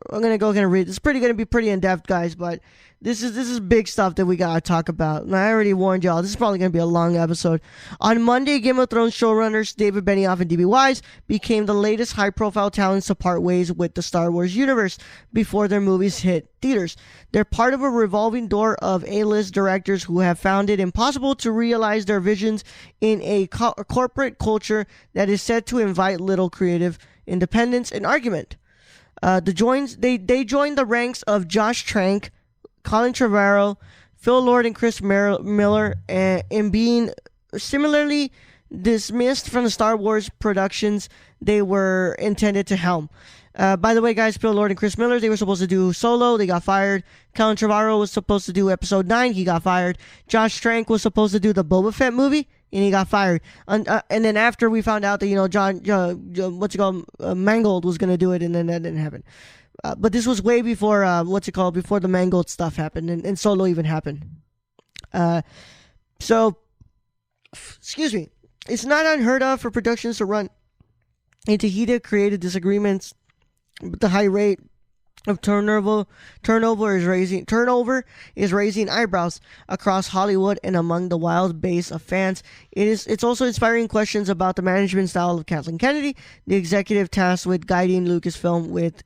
going to go ahead and read. It's going to be pretty in-depth, guys, but this is big stuff that we got to talk about. And I already warned y'all, this is probably going to be a long episode. On Monday, Game of Thrones showrunners David Benioff and D.B. Weiss became the latest high-profile talents to part ways with the Star Wars universe before their movies hit theaters. They're part of a revolving door of A-list directors who have found it impossible to realize their visions in a corporate culture that is set to invite little creative independence and argument. They joined the ranks of Josh Trank, Colin Trevorrow, Phil Lord, and Chris Miller, in being similarly dismissed from the Star Wars productions they were intended to helm. By the way, guys, Phil Lord and Chris Miller, they were supposed to do Solo. They got fired. Colin Trevorrow was supposed to do Episode 9. He got fired. Josh Trank was supposed to do the Boba Fett movie, and he got fired. And then after we found out that, Mangold was going to do it, and then that didn't happen. But this was way before, before the Mangold stuff happened and Solo even happened. Excuse me. It's not unheard of for productions to run into heated creative disagreements, but the high rate of turnover is raising eyebrows across Hollywood and among the wild base of fans. It's also inspiring questions about the management style of Kathleen Kennedy, the executive tasked with guiding Lucasfilm with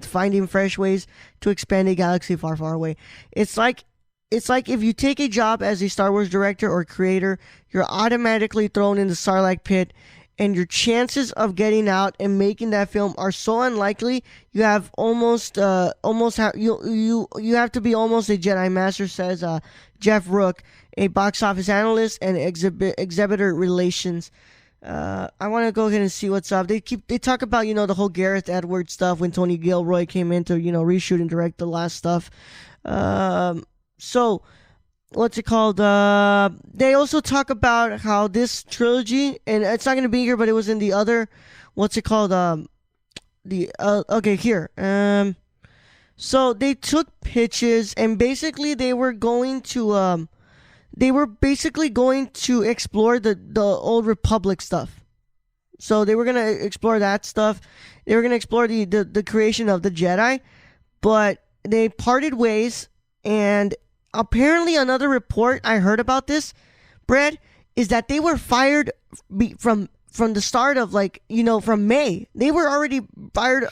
finding fresh ways to expand a galaxy far, far away. It's like if you take a job as a Star Wars director or creator, you're automatically thrown in the Sarlacc pit, and your chances of getting out and making that film are so unlikely. You have you have to be almost a Jedi Master, says Jeff Rook, a box office analyst and exhibitor relations. I want to go ahead and see what's up. They talk about, the whole Gareth Edwards stuff when Tony Gilroy came in to, reshoot and direct the last stuff. So what's it called? They also talk about how this trilogy, and it's not going to be here, but it was in the other, what's it called? Okay, here. So they took pitches, and basically they were going to explore the Old Republic stuff. So they were going to explore that stuff. They were going to explore the creation of the Jedi, but they parted ways. And apparently another report I heard about this, Brad, is that they were fired from the start of, from May. They were already fired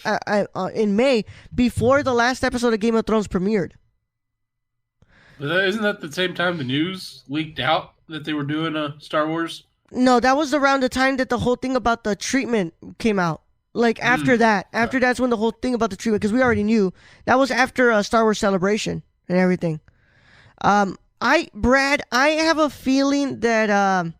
in May before the last episode of Game of Thrones premiered. Isn't that the same time the news leaked out? that they were doing Star Wars? No, that was around the time that the whole thing about the treatment came out. Like after that's when the whole thing about the treatment, because we already knew that was after Star Wars Celebration and everything. Brad, I have a feeling that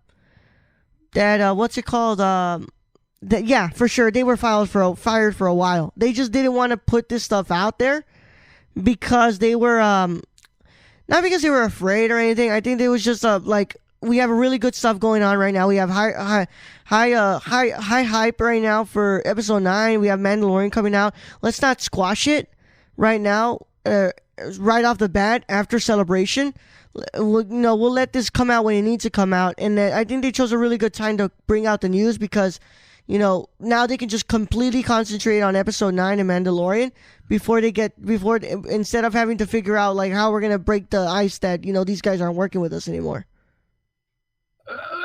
what's it called? That yeah, for sure they were fired for a while. They just didn't want to put this stuff out there because they were not because they were afraid or anything. I think it was just like we have really good stuff going on right now. We have high hype right now for episode 9. We have Mandalorian coming out. Let's not squash it right now. Right off the bat after Celebration. We'll let this come out when it needs to come out, and I think they chose a really good time to bring out the news because, now they can just completely concentrate on episode 9 and Mandalorian instead of having to figure out like how we're gonna break the ice that these guys aren't working with us anymore.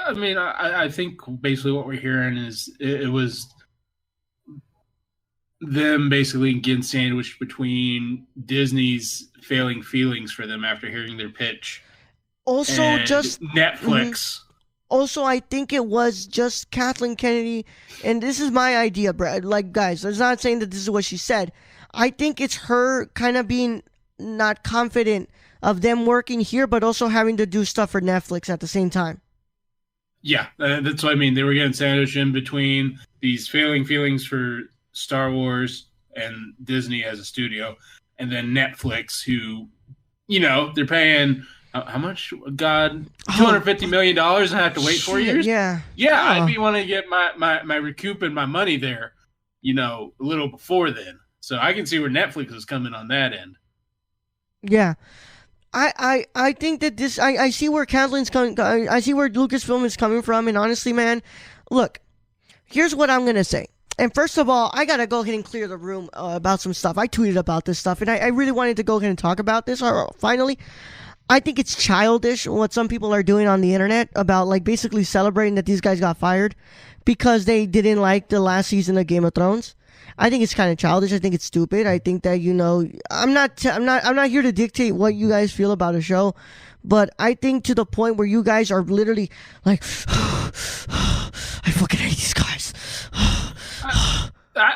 I mean, I think basically what we're hearing is it was them basically getting sandwiched between Disney's failing feelings for them after hearing their pitch. Also, and just Netflix. Mm-hmm. Also, I think it was just Kathleen Kennedy, and this is my idea, Brad. Like, guys, I'm not saying that this is what she said. I think it's her kind of being not confident of them working here, but also having to do stuff for Netflix at the same time. Yeah, that's what I mean. They were getting sandwiched in between these failing feelings for Star Wars and Disney as a studio, and then Netflix, who, they're paying how much? God, $250 million, and have to wait 4 years. Yeah, I'd be wanting to get my recoup and my money there, a little before then. So I can see where Netflix is coming on that end. Yeah. I think that this I see where Kathleen's coming. I see where Lucasfilm is coming from, and honestly, man, look, here's what I'm gonna say. And first of all, I gotta go ahead and clear the room about some stuff. I tweeted about this stuff, and I really wanted to go ahead and talk about this. Finally, I think it's childish what some people are doing on the internet about like basically celebrating that these guys got fired because they didn't like the last season of Game of Thrones. I think it's kind of childish. I think it's stupid. I think that I'm not here to dictate what you guys feel about a show, but I think to the point where you guys are literally like, I fucking hate these guys.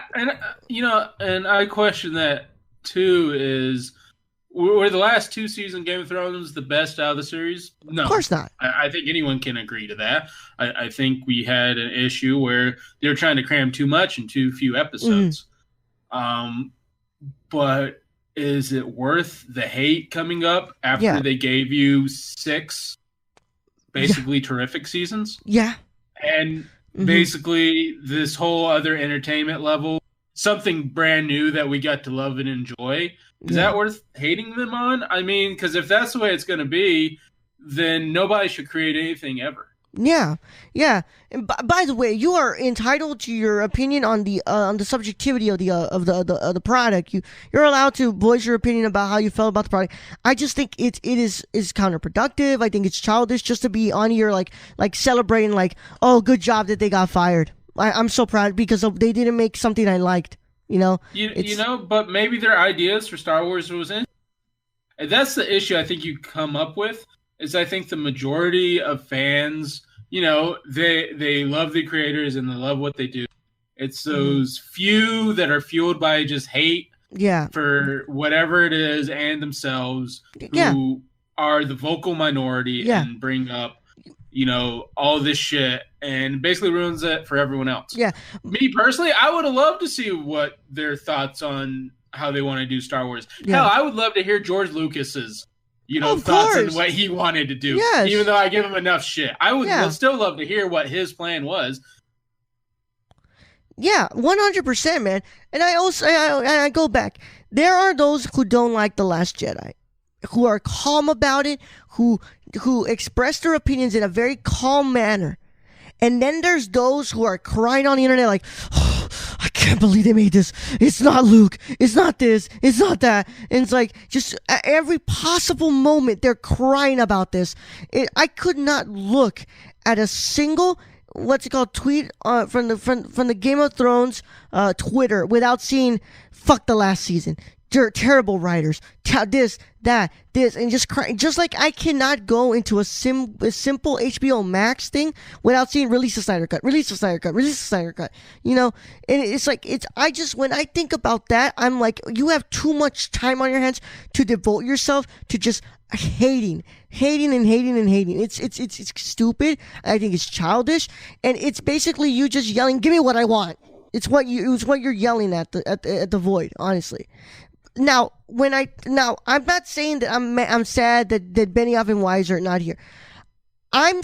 And I question that too. Is were the last 2 seasons Game of Thrones the best out of the series? No, of course not. I think anyone can agree to that. I think we had an issue where they were trying to cram too much in too few episodes. But is it worth the hate coming up after they gave you 6 basically terrific seasons? Yeah. And basically this whole other entertainment level, something brand new that we got to love and enjoy. Is that worth hating them on? I mean, because if that's the way it's going to be, then nobody should create anything ever. Yeah. And by the way, you are entitled to your opinion on the subjectivity of the product. You're allowed to voice your opinion about how you felt about the product. I just think it is counterproductive. I think it's childish just to be on here like celebrating like, oh, good job that they got fired. I'm so proud because they didn't make something I liked. But maybe their ideas for Star Wars was in. And that's the issue I think you come up with, is I think the majority of fans, they love the creators and they love what they do. It's those few that are fueled by just hate for whatever it is and themselves who are the vocal minority and bring up all this shit and basically ruins it for everyone else. Yeah. Me personally, I would have loved to see what their thoughts on how they want to do Star Wars. Yeah. Hell, I would love to hear George Lucas's, thoughts on what he wanted to do. Yes. Even though I give him enough shit. I would still love to hear what his plan was. Yeah, 100%, man. And I go back. There are those who don't like The Last Jedi, who are calm about it, who express their opinions in a very calm manner. And then there's those who are crying on the internet like, oh, I can't believe they made this. It's not Luke. It's not this. It's not that. And it's like, just at every possible moment, they're crying about this. I could not look at a single, tweet from the Game of Thrones Twitter without seeing, fuck the last season. terrible writers, this, that, this, and just like I cannot go into a simple HBO Max thing without seeing release the Snyder Cut, release the Snyder Cut, release the Snyder Cut, you know, and it's like, when I think about that, I'm like, you have too much time on your hands to devote yourself to just hating. It's stupid. I think it's childish, and it's basically you just yelling, "Give me what I want." It's what you're yelling at the void, honestly. Now, I'm not saying that I'm sad that Benioff and Weiss are not here. I'm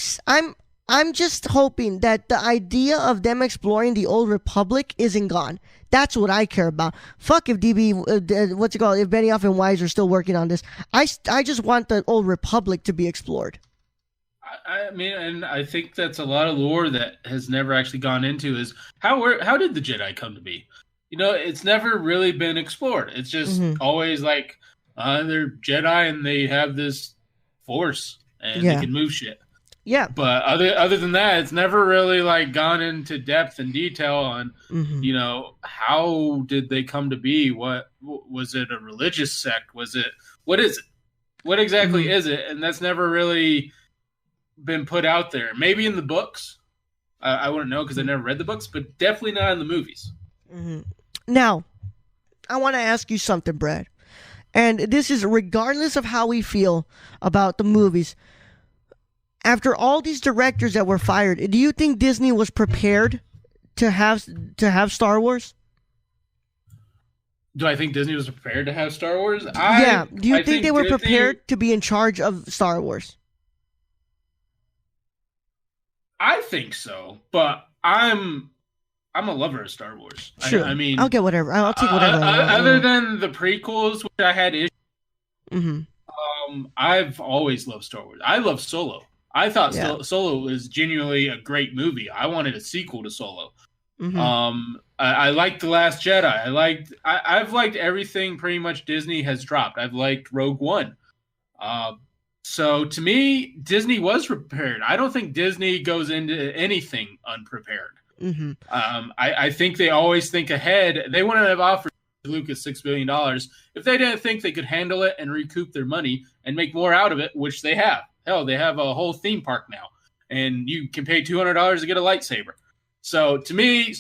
just hoping that the idea of them exploring the old Republic isn't gone. That's what I care about. Fuck if if Benioff and Weiss are still working on this. I just want the old Republic to be explored. I mean, and I think that's a lot of lore that has never actually gone into is how did the Jedi come to be? You know, it's never really been explored. It's just always like they're Jedi and they have this force and they can move shit. Yeah. But other than that, it's never really like gone into depth and detail on, you know, how did they come to be? What was it? A religious sect? What is it? What exactly is it? And that's never really been put out there. Maybe in the books. I wouldn't know because I never read the books, but definitely not in the movies. Now, I want to ask you something, Brad. And this is regardless of how we feel about the movies. After all these directors that were fired, do you think Disney was prepared to have Star Wars? Do I think Disney was prepared to have Star Wars? Do you think they were prepared to be in charge of Star Wars? I think so, but I'm a lover of Star Wars. Sure. I mean, I'll get whatever. I'll take whatever. Other than the prequels, which I had issues, I've always loved Star Wars. I love Solo. I thought Solo was genuinely a great movie. I wanted a sequel to Solo. I liked The Last Jedi. I've liked everything pretty much Disney has dropped. I've liked Rogue One. So to me, Disney was prepared. I don't think Disney goes into anything unprepared. I think they always think ahead. They wouldn't have offered Lucas $6 billion if they didn't think they could handle it and recoup their money and make more out of it, which they have. Hell, they have a whole theme park now, and you can pay $200 to get a lightsaber. So to me,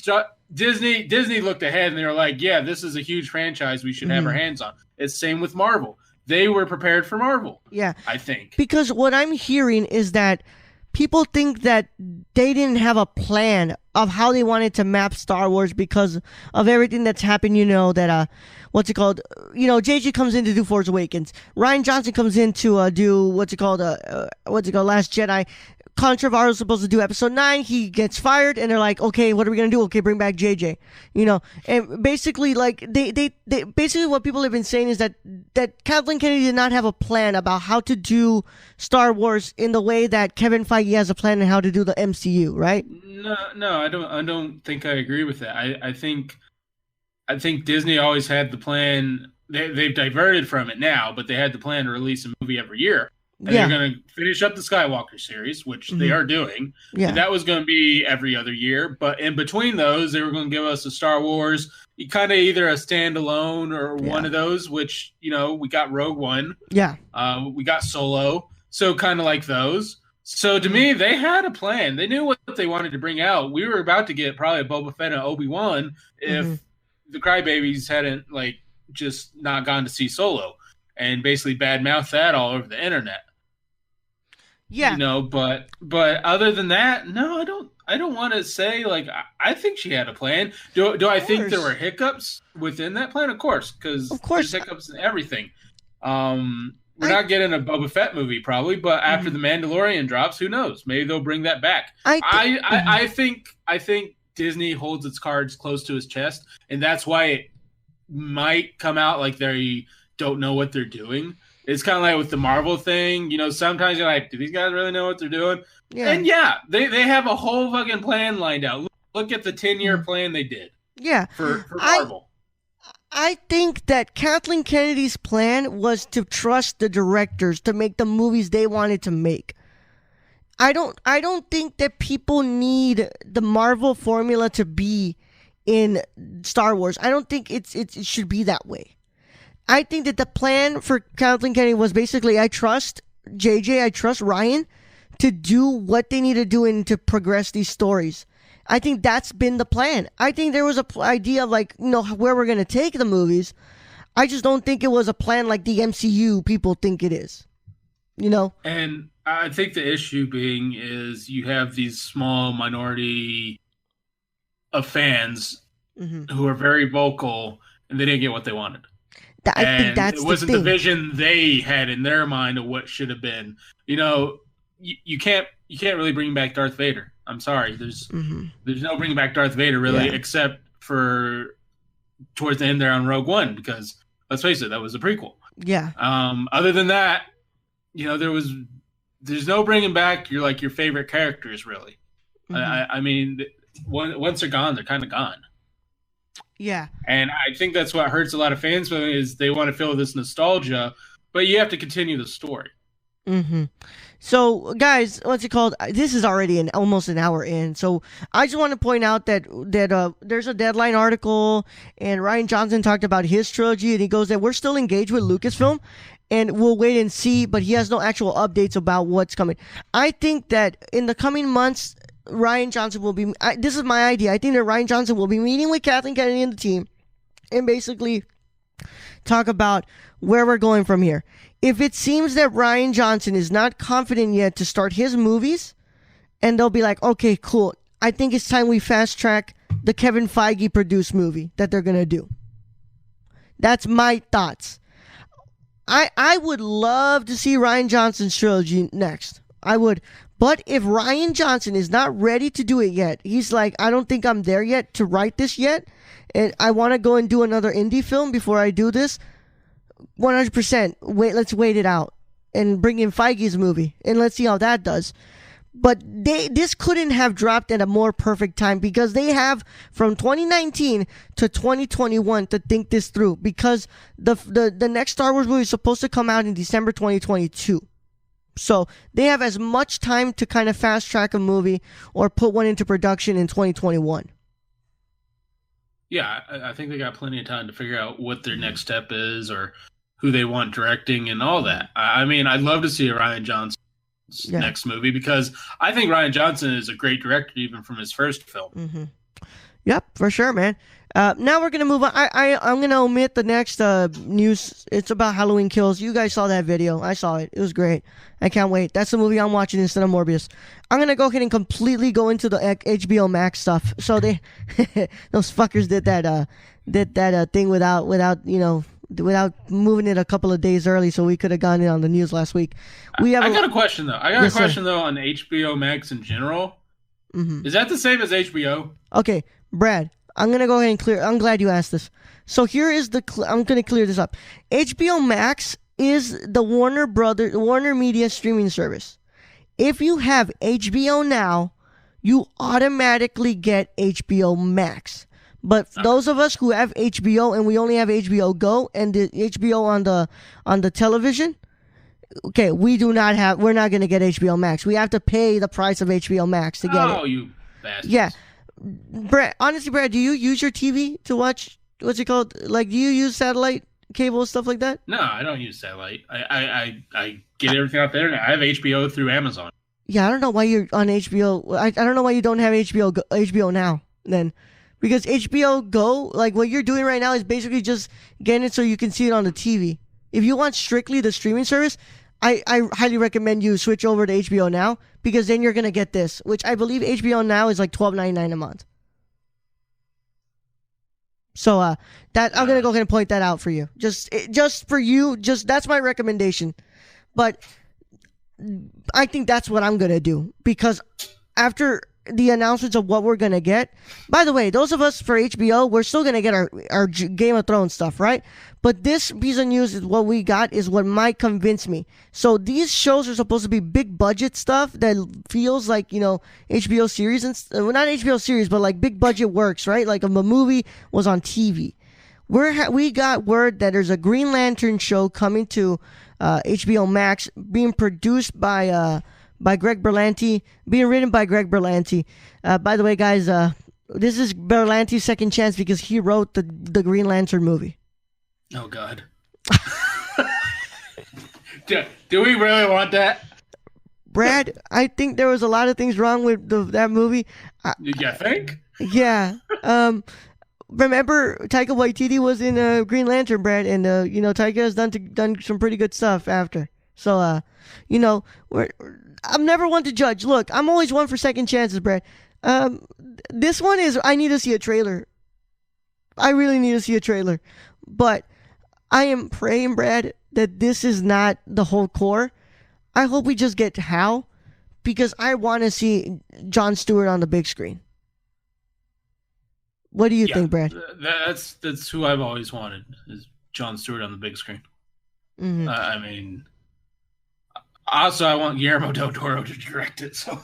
Disney looked ahead and they were like, yeah, this is a huge franchise we should have our hands on. It's same with Marvel. They were prepared for Marvel. Yeah. I think. Because what I'm hearing is that people think that they didn't have a plan of how they wanted to map Star Wars because of everything that's happened, you know, that, JJ comes in to do Force Awakens. Rian Johnson comes in to do, Last Jedi. Colin Trevorrow was supposed to do episode 9. He gets fired, and they're like, okay, what are we going to do? Okay, bring back JJ. You know, and basically, like, they basically what people have been saying is that Kathleen Kennedy did not have a plan about how to do Star Wars in the way that Kevin Feige has a plan on how to do the MCU, right? No, I don't think I agree with that. I think Disney always had the plan. They've diverted from it now, but they had the plan to release a movie every year. And they're going to finish up the Skywalker series, which they are doing. Yeah. And that was going to be every other year. But in between those, they were going to give us a Star Wars, kind of either a standalone or one of those, which, you know, we got Rogue One. Yeah. We got Solo. So kind of like those. So to me, they had a plan. They knew what they wanted to bring out. We were about to get probably a Boba Fett and Obi-Wan if the Crybabies hadn't, like, just not gone to see Solo and basically badmouthed that all over the internet. Yeah, you know, but other than that, no, I don't want to say like I think she had a plan. Do I think there were hiccups within that plan? Of course, because there's hiccups in everything. We're not getting a Boba Fett movie probably, but after the Mandalorian drops, who knows? Maybe they'll bring that back. I think Disney holds its cards close to its chest, and that's why it might come out like they don't know what they're doing. It's kind of like with the Marvel thing, you know, sometimes you're like, do these guys really know what they're doing? Yeah. And they have a whole fucking plan lined out. Look at the 10-year plan they did. Yeah. For Marvel. I think that Kathleen Kennedy's plan was to trust the directors to make the movies they wanted to make. I don't think that people need the Marvel formula to be in Star Wars. I don't think it should be that way. I think that the plan for Kathleen Kennedy was basically, I trust JJ, I trust Ryan to do what they need to do and to progress these stories. I think that's been the plan. I think there was a idea of like, where we're going to take the movies. I just don't think it was a plan like the MCU people think it is, And I think the issue being is you have these small minority of fans who are very vocal, and they didn't get what they wanted. I think that's it wasn't the vision they had in their mind of what should have been. You can't really bring back Darth Vader. I'm sorry. There's no bringing back Darth Vader really, except for towards the end there on Rogue One, because let's face it, that was a prequel. Yeah. Other than that, there's no bringing back your favorite characters really. I mean, once they're gone, they're kind of gone. Yeah. And I think that's what hurts a lot of fans is they want to feel this nostalgia, but you have to continue the story. So, guys, what's it called? This is already almost an hour in. So, I just want to point out that there's a Deadline article, and Rian Johnson talked about his trilogy, and he goes that we're still engaged with Lucasfilm, and we'll wait and see, but he has no actual updates about what's coming. I think that in the coming months, Rian Johnson will be... this is my idea. I think that Rian Johnson will be meeting with Kathleen Kennedy and the team and basically talk about where we're going from here. If it seems that Rian Johnson is not confident yet to start his movies, and they'll be like, okay, cool, I think it's time we fast track the Kevin Feige produced movie that they're going to do. That's my thoughts. I would love to see Rian Johnson's trilogy next. I would. But if Rian Johnson is not ready to do it yet, he's like, I don't think I'm there yet to write this yet, and I want to go and do another indie film before I do this, 100%. Let's wait it out and bring in Feige's movie, and let's see how that does. But this couldn't have dropped at a more perfect time, because they have from 2019 to 2021 to think this through, because the next Star Wars movie is supposed to come out in December 2022. So they have as much time to kind of fast track a movie or put one into production in 2021. Yeah, I think they got plenty of time to figure out what their next step is or who they want directing and all that. I mean, I'd love to see a Rian Johnson's next movie, because I think Rian Johnson is a great director even from his first film. Yep, for sure, man. Now we're going to move on. I'm going to omit the next news. It's about Halloween Kills. You guys saw that video. I saw it. It was great. I can't wait. That's the movie I'm watching instead of Morbius. I'm going to go ahead and completely go into the HBO Max stuff. So those fuckers did that thing without moving it a couple of days early, so we could have gone in on the news last week. I got a question, though. On HBO Max in general. Is that the same as HBO? Okay, Brad, I'm going to go ahead and clear. I'm glad you asked this. So here is I'm going to clear this up. HBO Max is the Warner Media streaming service. If you have HBO Now, you automatically get HBO Max. But those of us who have HBO and we only have HBO Go and the HBO on the television, okay, we're not going to get HBO Max. We have to pay the price of HBO Max to get it. Oh, you bastards. Yeah. Brad, honestly, do you use your TV to watch, what's it called? Like, do you use satellite cable, stuff like that? No, I don't use satellite. I get everything off the internet. I have HBO through Amazon. Yeah, I don't know why you're on HBO. I don't know why you don't have HBO Now then. Because HBO Go, like what you're doing right now is basically just getting it so you can see it on the TV. If you want strictly the streaming service, I highly recommend you switch over to HBO Now, because then you're going to get this, which I believe HBO Now is like $12.99 a month. So that I'm going to go ahead and point that out for you. Just for you, that's my recommendation. But I think that's what I'm going to do, because after the announcements of what we're going to get. By the way, those of us for HBO, we're still going to get our Game of Thrones stuff, right? But this piece of news is what we got, is what might convince me. So these shows are supposed to be big budget stuff that feels like, HBO series, well, not HBO series, but like big budget works, right? Like if a movie was on TV. We got word that there's a Green Lantern show coming to HBO Max, being produced by Greg Berlanti, being written by Greg Berlanti. By the way, guys, this is Berlanti's second chance, because he wrote the Green Lantern movie. Oh, God. Do we really want that? Brad, I think there was a lot of things wrong with that movie. You think? Yeah. Remember, Taika Waititi was in Green Lantern, Brad, and Taika has done some pretty good stuff after. So, I'm never one to judge. Look, I'm always one for second chances, Brad. This one is, I need to see a trailer. I really need to see a trailer. But I am praying, Brad, that this is not the whole core. I hope we just get Hal, because I want to see Jon Stewart on the big screen. What do you think, Brad? That's who I've always wanted, is Jon Stewart on the big screen. Mm-hmm. I mean, also I want Guillermo del Toro to direct it, so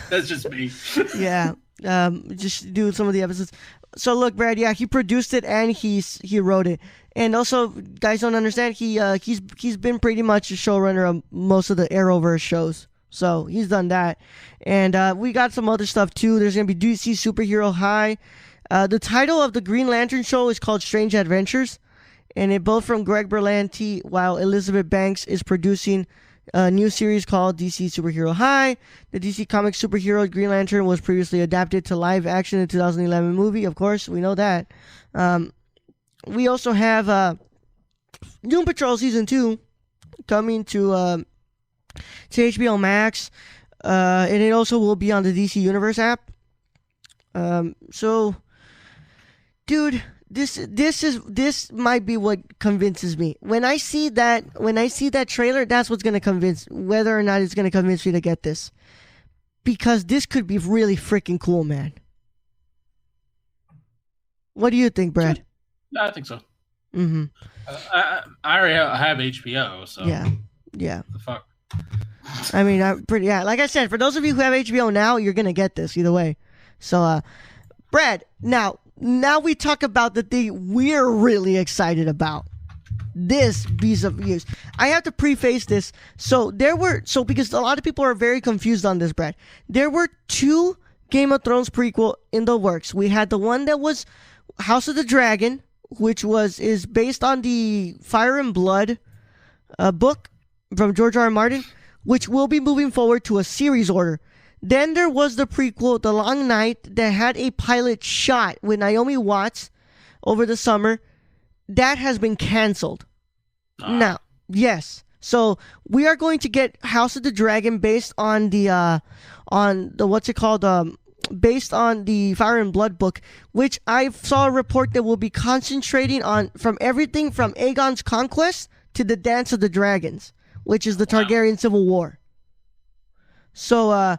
that's just me. Yeah, just do some of the episodes. So look, Brad, yeah, he produced it and he wrote it. And also, guys don't understand, he's been pretty much a showrunner of most of the Arrowverse shows. So he's done that. And we got some other stuff too. There's going to be DC Superhero High. The title of the Green Lantern show is called Strange Adventures. And it both from Greg Berlanti, while Elizabeth Banks is producing a new series called DC Superhero High. The DC Comics superhero Green Lantern was previously adapted to live action in the 2011 movie. Of course, we know that. We also have Doom Patrol Season 2 coming to HBO Max. And it also will be on the DC Universe app. So, dude, this might be what convinces me. When I see that trailer, that's what's gonna convince, whether or not it's gonna convince me to get this, because this could be really freaking cool, man. What do you think, Brad? I think so. Mm-hmm. I already have HBO, so yeah. The fuck. I mean, like I said, for those of you who have HBO now, you're gonna get this either way. So, Brad, now we talk about the thing we're really excited about. This piece of news. I have to preface this. Because a lot of people are very confused on this, Brad. There were 2 Game of Thrones prequel in the works. We had the one that was House of the Dragon, which is based on the Fire and Blood book from George R. R. Martin, which will be moving forward to a series order. Then there was the prequel, The Long Night, that had a pilot shot with Naomi Watts over the summer. That has been canceled. Now, yes. So we are going to get House of the Dragon based on the based on the Fire and Blood book, which I saw a report that will be concentrating on from everything from Aegon's conquest to the Dance of the Dragons, which is the Targaryen Civil War. So,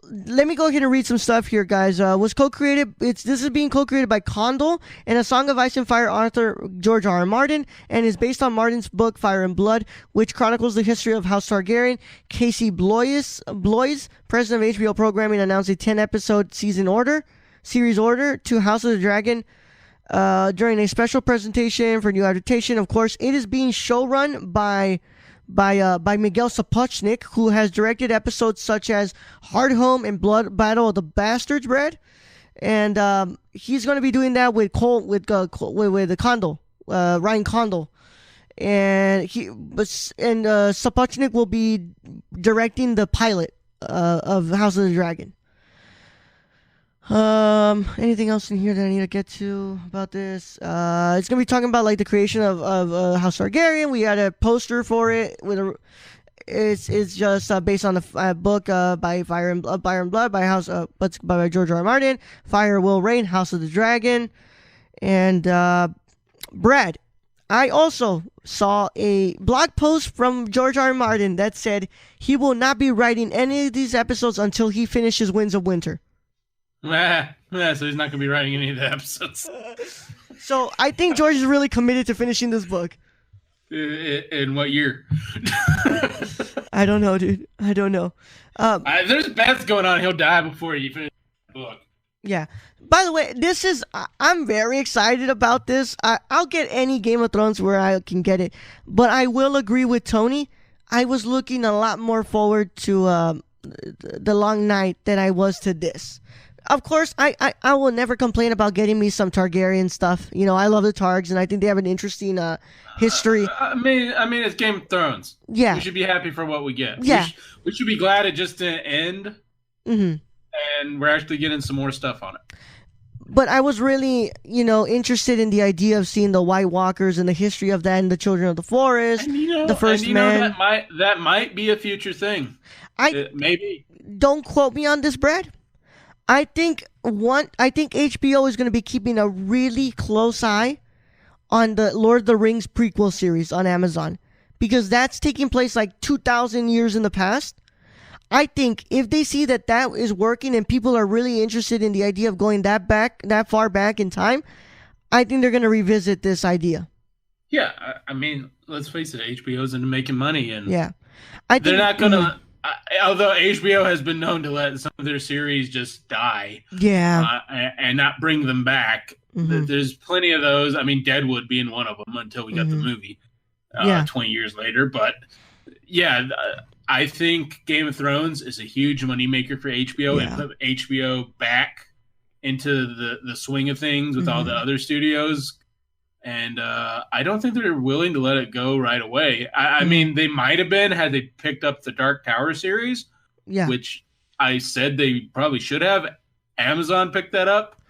let me go ahead and read some stuff here, guys. This is being co-created by Condell and A Song of Ice and Fire author George R. R. Martin, and is based on Martin's book Fire and Blood, which chronicles the history of House Targaryen. Casey Bloys, president of HBO Programming, announced a 10-episode series order to House of the Dragon during a special presentation for new adaptation. Of course, it is being showrun by Miguel Sapochnik, who has directed episodes such as Hardhome and Blood Battle of the Bastards, Brad. And he's going to be doing that with the Condell, Ryan Condell. And Sapochnik will be directing the pilot of House of the Dragon. Anything else in here that I need to get to about this? It's gonna be talking about like the creation of House Targaryen. We had a poster for it it's just based on the book by Fire and Blood by George R. R. Martin. Fire Will Reign, House of the Dragon. And Brad, I also saw a blog post from George R. R. Martin that said he will not be writing any of these episodes until he finishes Winds of Winter. So he's not going to be writing any of the episodes. So I think George is really committed to finishing this book. In what year? I don't know, dude. I don't know. There's bets going on. He'll die before he finishes the book. Yeah. By the way, I'm very excited about this. I'll get any Game of Thrones where I can get it. But I will agree with Tony. I was looking a lot more forward to The Long Night than I was to this. of course, I will never complain about getting me some Targaryen stuff. You know, I love the Targs, and I think they have an interesting history. I mean, it's Game of Thrones. Yeah. We should be happy for what we get. Yeah. We should be glad it just didn't end. Mm-hmm. And we're actually getting some more stuff on it. But I was really, interested in the idea of seeing the White Walkers and the history of that and the Children of the Forest, the First Men. That might be a future thing. Maybe. Don't quote me on this, Brad. I think HBO is going to be keeping a really close eye on the Lord of the Rings prequel series on Amazon, because that's taking place like 2,000 years in the past. I think if they see that is working and people are really interested in the idea of going that far back in time, I think they're going to revisit this idea. Yeah, I mean, let's face it, HBO's into making money, and yeah, they're not going to. Although HBO has been known to let some of their series just die, and not bring them back. Mm-hmm. There's plenty of those. I mean, Deadwood being one of them until we got the movie 20 years later. But yeah, I think Game of Thrones is a huge moneymaker for HBO and put HBO back into the swing of things with all the other studios. And I don't think they're willing to let it go right away. I mean, they might have been had they picked up the Dark Tower series, which I said they probably should have. Amazon picked that up.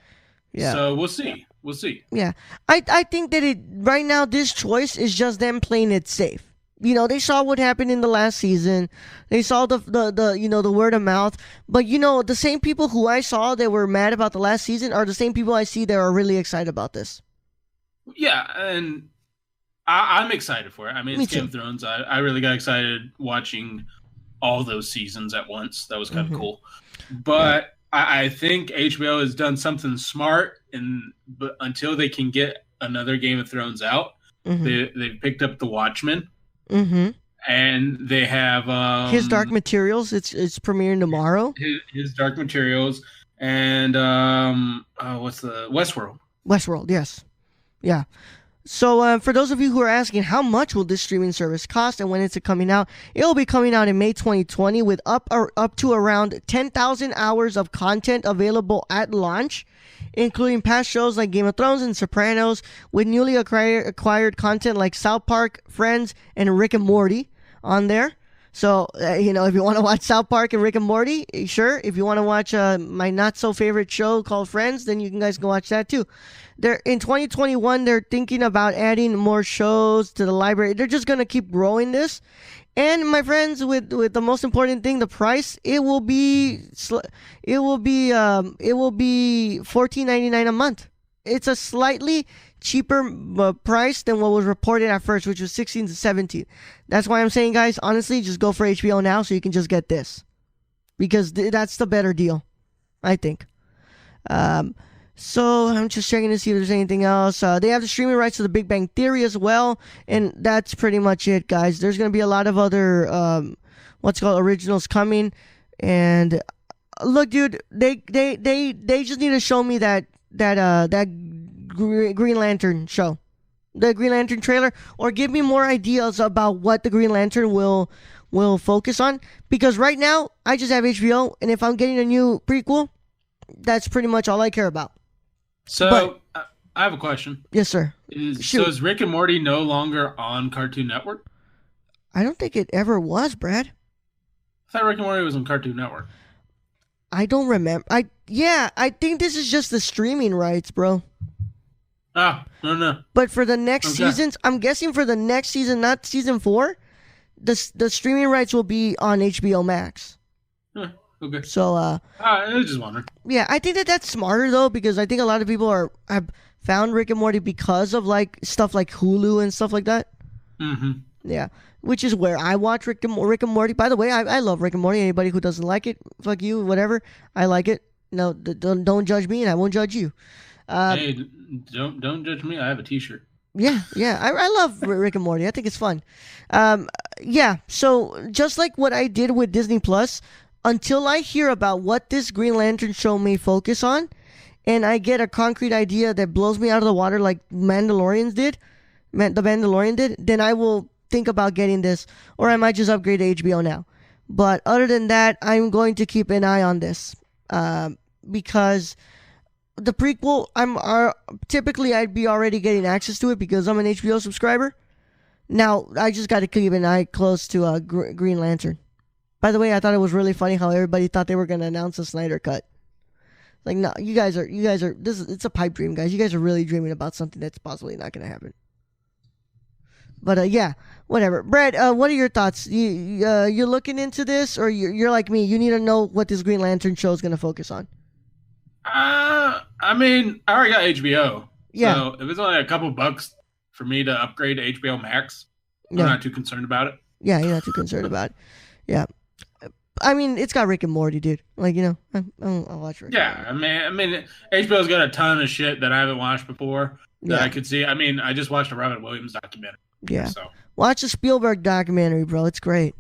Yeah. So we'll see. Yeah. I think that right now this choice is just them playing it safe. You know, they saw what happened in the last season. They saw the word of mouth. But, the same people who I saw that were mad about the last season are the same people I see that are really excited about this. Yeah, and I'm excited for it. I mean, it's Game of Thrones. I really got excited watching all those seasons at once. That was kind of cool. But I think HBO has done something smart, but until they can get another Game of Thrones out, they've picked up The Watchmen. Mm-hmm. And they have His Dark Materials. It's premiering tomorrow. His Dark Materials and what's the Westworld? Westworld, yes. Yeah. So for those of you who are asking, how much will this streaming service cost and when is it coming out? It will be coming out in May 2020 with up to around 10,000 hours of content available at launch, including past shows like Game of Thrones and Sopranos, with newly acquired content like South Park, Friends, and Rick and Morty on there. So, if you want to watch South Park and Rick and Morty, sure. If you want to watch my not-so-favorite show called Friends, then you guys can watch that too. In 2021, they're thinking about adding more shows to the library. They're just going to keep growing this. And, my friends, with the most important thing, the price, it will be $14.99 a month. It's a slightly cheaper price than what was reported at first, which was $16 to $17. That's why I'm saying, guys, honestly, just go for HBO now so you can just get this, because that's the better deal, I think. So I'm just checking to see if there's anything else. They have the streaming rights to The Big Bang Theory as well, and that's pretty much it, guys. There's gonna be a lot of other originals coming, and look, dude, they just need to show me that Green Lantern show, the Green Lantern trailer, or give me more ideas about what the Green Lantern will focus on, because right now I just have HBO, and if I'm getting a new prequel, that's pretty much all I care about. So I have a question. Yes, sir. So is Rick and Morty no longer on Cartoon Network? I don't think it ever was, Brad. I thought Rick and Morty was on Cartoon Network. I don't remember. I think this is just the streaming rights, bro. Oh, no. But for the next seasons, I'm guessing for the next season, not season 4, the streaming rights will be on HBO Max. Okay. So, I was just wondering. Yeah, I think that's smarter though, because I think a lot of people have found Rick and Morty because of like stuff like Hulu and stuff like that. Mm-hmm. Yeah, which is where I watch Rick and Morty. By the way, I love Rick and Morty. Anybody who doesn't like it, fuck you, whatever. I like it. No, don't judge me, and I won't judge you. Hey, don't judge me. I have a T-shirt. Yeah, I love Rick and Morty. I think it's fun. Yeah, so just like what I did with Disney Plus, until I hear about what this Green Lantern show may focus on, and I get a concrete idea that blows me out of the water like the Mandalorian did, then I will think about getting this, or I might just upgrade to HBO now. But other than that, I'm going to keep an eye on this. because the prequel, typically I'd be already getting access to it because I'm an HBO subscriber. Now, I just got to keep an eye close to Green Lantern. By the way, I thought it was really funny how everybody thought they were going to announce a Snyder Cut. Like, no, you guys are, it's a pipe dream, guys. You guys are really dreaming about something that's possibly not going to happen. But, yeah, whatever. Brad, what are your thoughts? You're looking into this, or you're like me? You need to know what this Green Lantern show is going to focus on. I mean, I already got HBO. Yeah. So if it's only a couple bucks for me to upgrade to HBO Max, I'm not too concerned about it. Yeah, you're not too concerned about it. Yeah. I mean, it's got Rick and Morty, dude. Like, you know, I'll watch Rick. Yeah, I mean, HBO's got a ton of shit that I haven't watched before that I could see. I mean, I just watched a Robin Williams documentary. Yeah. So. Watch the Spielberg documentary, bro. It's great.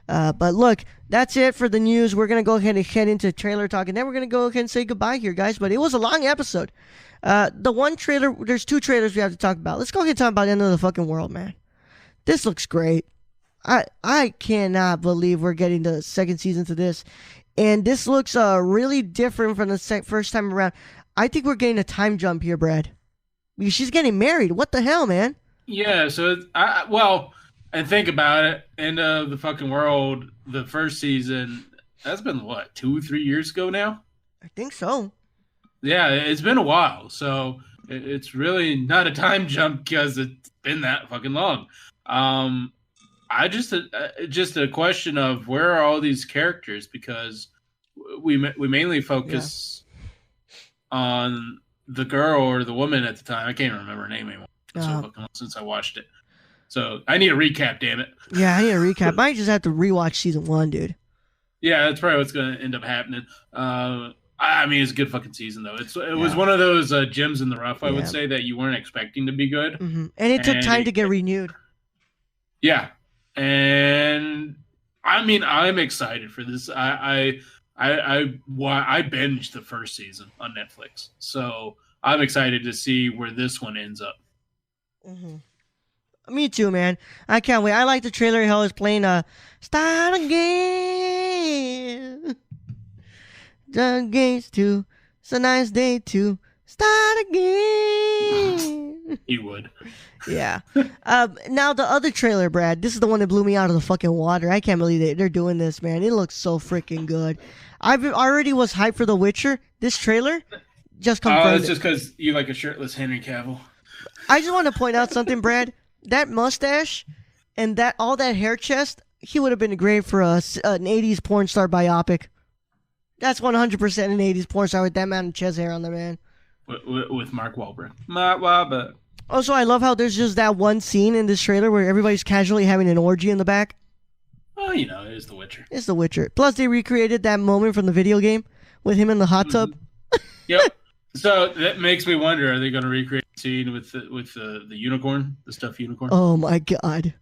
But look, that's it for the news. We're going to go ahead and head into trailer talk, and then we're going to go ahead and say goodbye here, guys. But it was a long episode. The one trailer, there's two trailers we have to talk about. Let's go ahead and talk about End of the Fucking World, man. This looks great. I cannot believe we're getting the second season to this. And this looks really different from the first time around. I think we're getting a time jump here, Brad. Because she's getting married. What the hell, man? Yeah, so, and think about it. End of the Fucking World, the first season, that's been, 2-3 years ago now? I think so. Yeah, it's been a while. So it's really not a time jump because it's been that fucking long. Just a question of where are all these characters, because we mainly focus on the girl or the woman at the time. I can't even remember her name anymore. So fucking long since I watched it. So I need a recap, damn it. Yeah, I need a recap. I might just have to rewatch season 1, dude. Yeah, that's probably what's going to end up happening. I mean, it's a good fucking season, though. It was one of those gems in the rough, I would say, that you weren't expecting to be good. Mm-hmm. And it took time to get renewed. Yeah. And I mean, I'm excited for this. I binged the first season on Netflix, so I'm excited to see where this one ends up. Mm-hmm. Me too, man. I can't wait. I like the trailer. How it's playing Start Again. The games too. It's a nice day to start again. You would. Yeah. Now the other trailer, Brad. This is the one that blew me out of the fucking water. I can't believe they're doing this, man. It looks so freaking good. I already was hyped for The Witcher. This trailer just confirmed. Oh, it's just because you like a shirtless Henry Cavill. I just want to point out something, Brad. That mustache and all that hair chest, he would have been great for an 80s porn star biopic. That's 100% an 80s porn star with that amount of chest hair on the man. With Mark Wahlberg. Mark Wahlberg. Also, I love how there's just that one scene in this trailer where everybody's casually having an orgy in the back. Oh, it is The Witcher. It's The Witcher. Plus, they recreated that moment from the video game with him in the hot tub. Yep. So that makes me wonder: are they going to recreate the scene with the unicorn, the stuffed unicorn? Oh my god!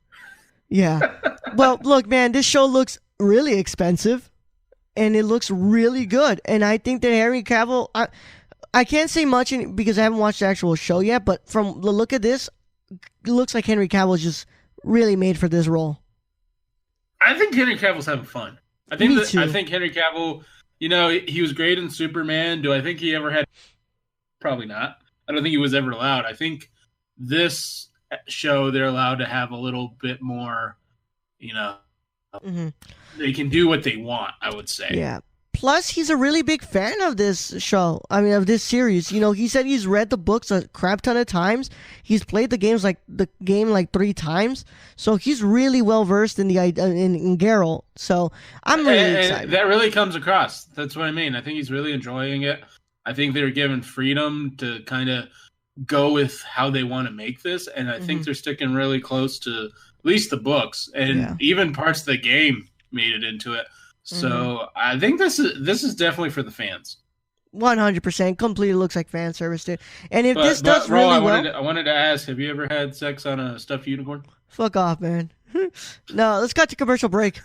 Yeah. Well, look, man, this show looks really expensive, and it looks really good. And I think that Henry Cavill, I can't say much because I haven't watched the actual show yet. But from the look of this, it looks like Henry Cavill is just really made for this role. I think Henry Cavill's having fun. I think Henry Cavill, he was great in Superman. Do I think he ever had? Probably not. I don't think he was ever allowed. I think this show they're allowed to have a little bit more, they can do what they want, I would say. Yeah. Plus, he's a really big fan of this show. I mean, of this series. He said he's read the books a crap ton of times. He's played the game 3 times. So he's really well versed in in Geralt. So I'm really excited. That really comes across. That's what I mean. I think he's really enjoying it. I think they're given freedom to kind of go with how they want to make this, and I think they're sticking really close to at least the books, and even parts of the game made it into it. So I think this is definitely for the fans. 100%, completely looks like fan service, dude. And if this does really well, I wanted to ask: have you ever had sex on a stuffed unicorn? Fuck off, man. No, let's cut to commercial break.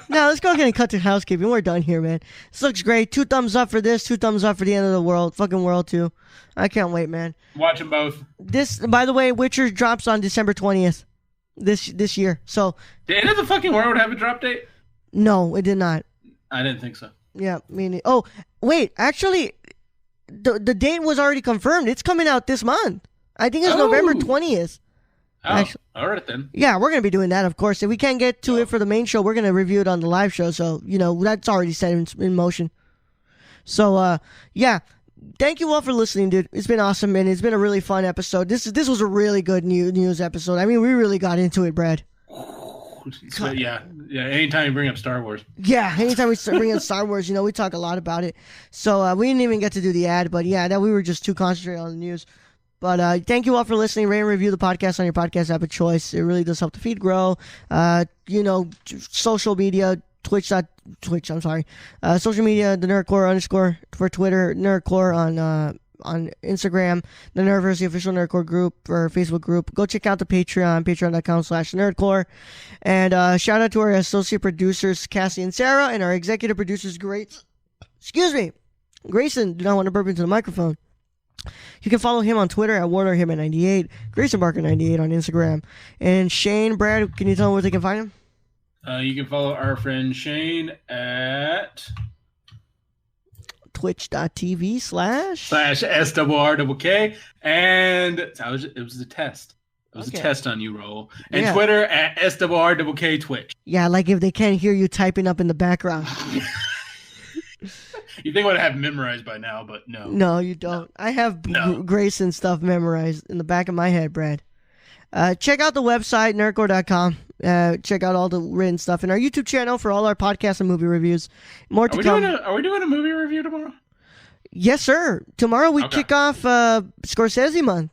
No, let's go ahead and cut to housekeeping. We're done here, man. This looks great. 2 thumbs up for this. 2 thumbs up for the End of the World. Fucking World 2. I can't wait, man. Watch them both. This, by the way, Witcher drops on December 20th this year. So did End of the Fucking World have a drop date? No, it did not. I didn't think so. Yeah, meaning. Oh, wait. Actually, the date was already confirmed. It's coming out this month. I think it's November 20th. Oh, actually, all right then. Yeah, we're gonna be doing that, of course. If we can't get to it for the main show, we're gonna review it on the live show. So that's already set in motion. So yeah. Thank you all for listening, dude. It's been awesome, man. It's been a really fun episode. This was a really good news episode. I mean, we really got into it, Brad. So, yeah. Anytime you bring up Star Wars. Yeah, anytime we bring up Star Wars, we talk a lot about it. So we didn't even get to do the ad, but yeah, that we were just too concentrated on the news. But thank you all for listening. Rate and review the podcast on your podcast app of choice. It really does help the feed grow. Social media. Social media, the Nerdcore _ for Twitter, Nerdcore on Instagram, the Nerdversity official Nerdcore group or Facebook group. Go check out the Patreon, patreon.com/Nerdcore. And shout out to our associate producers, Cassie and Sarah, and our executive producers, Grayson. Do not want to burp into the microphone. You can follow him on Twitter at WarnerHim98, Grayson Barker98 on Instagram. And Shane, Brad, can you tell them where they can find him? You can follow our friend Shane at twitch.tv/ /SRRK. And it was a test. It was a test on you, Roll. And Twitter at SRRK Twitch. Yeah, like if they can't hear you typing up in the background. You think I would have memorized by now, but no. No, you don't. I have Grayson stuff memorized in the back of my head, Brad. Check out the website, nerdcore.com. Check out all the written stuff and our YouTube channel for all our podcasts and movie reviews. More to come. Are we doing a movie review tomorrow? Yes, sir. Tomorrow we kick off Scorsese month.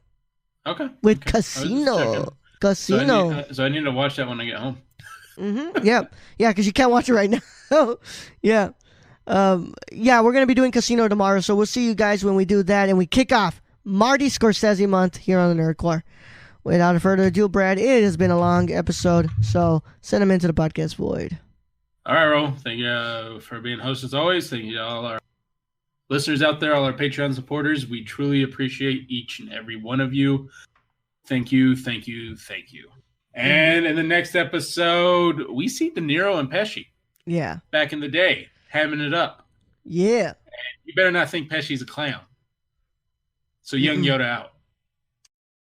Okay. With Casino. Casino. So I need to watch that when I get home. Mm-hmm. Yeah. Yeah, because you can't watch it right now. Yeah. We're going to be doing Casino tomorrow, so we'll see you guys when we do that, and we kick off Marty Scorsese month here on the Nerdcore. Without further ado, Brad, it has been a long episode, so send them into the podcast void. All right, Ro. Thank you for being host as always. Thank you to all our listeners out there, all our Patreon supporters. We truly appreciate each and every one of you. Thank you, thank you, thank you. And in the next episode, we see De Niro and Pesci. Yeah. Back in the day, hamming it up. Yeah. And you better not think Pesci's a clown. So young Yoda out.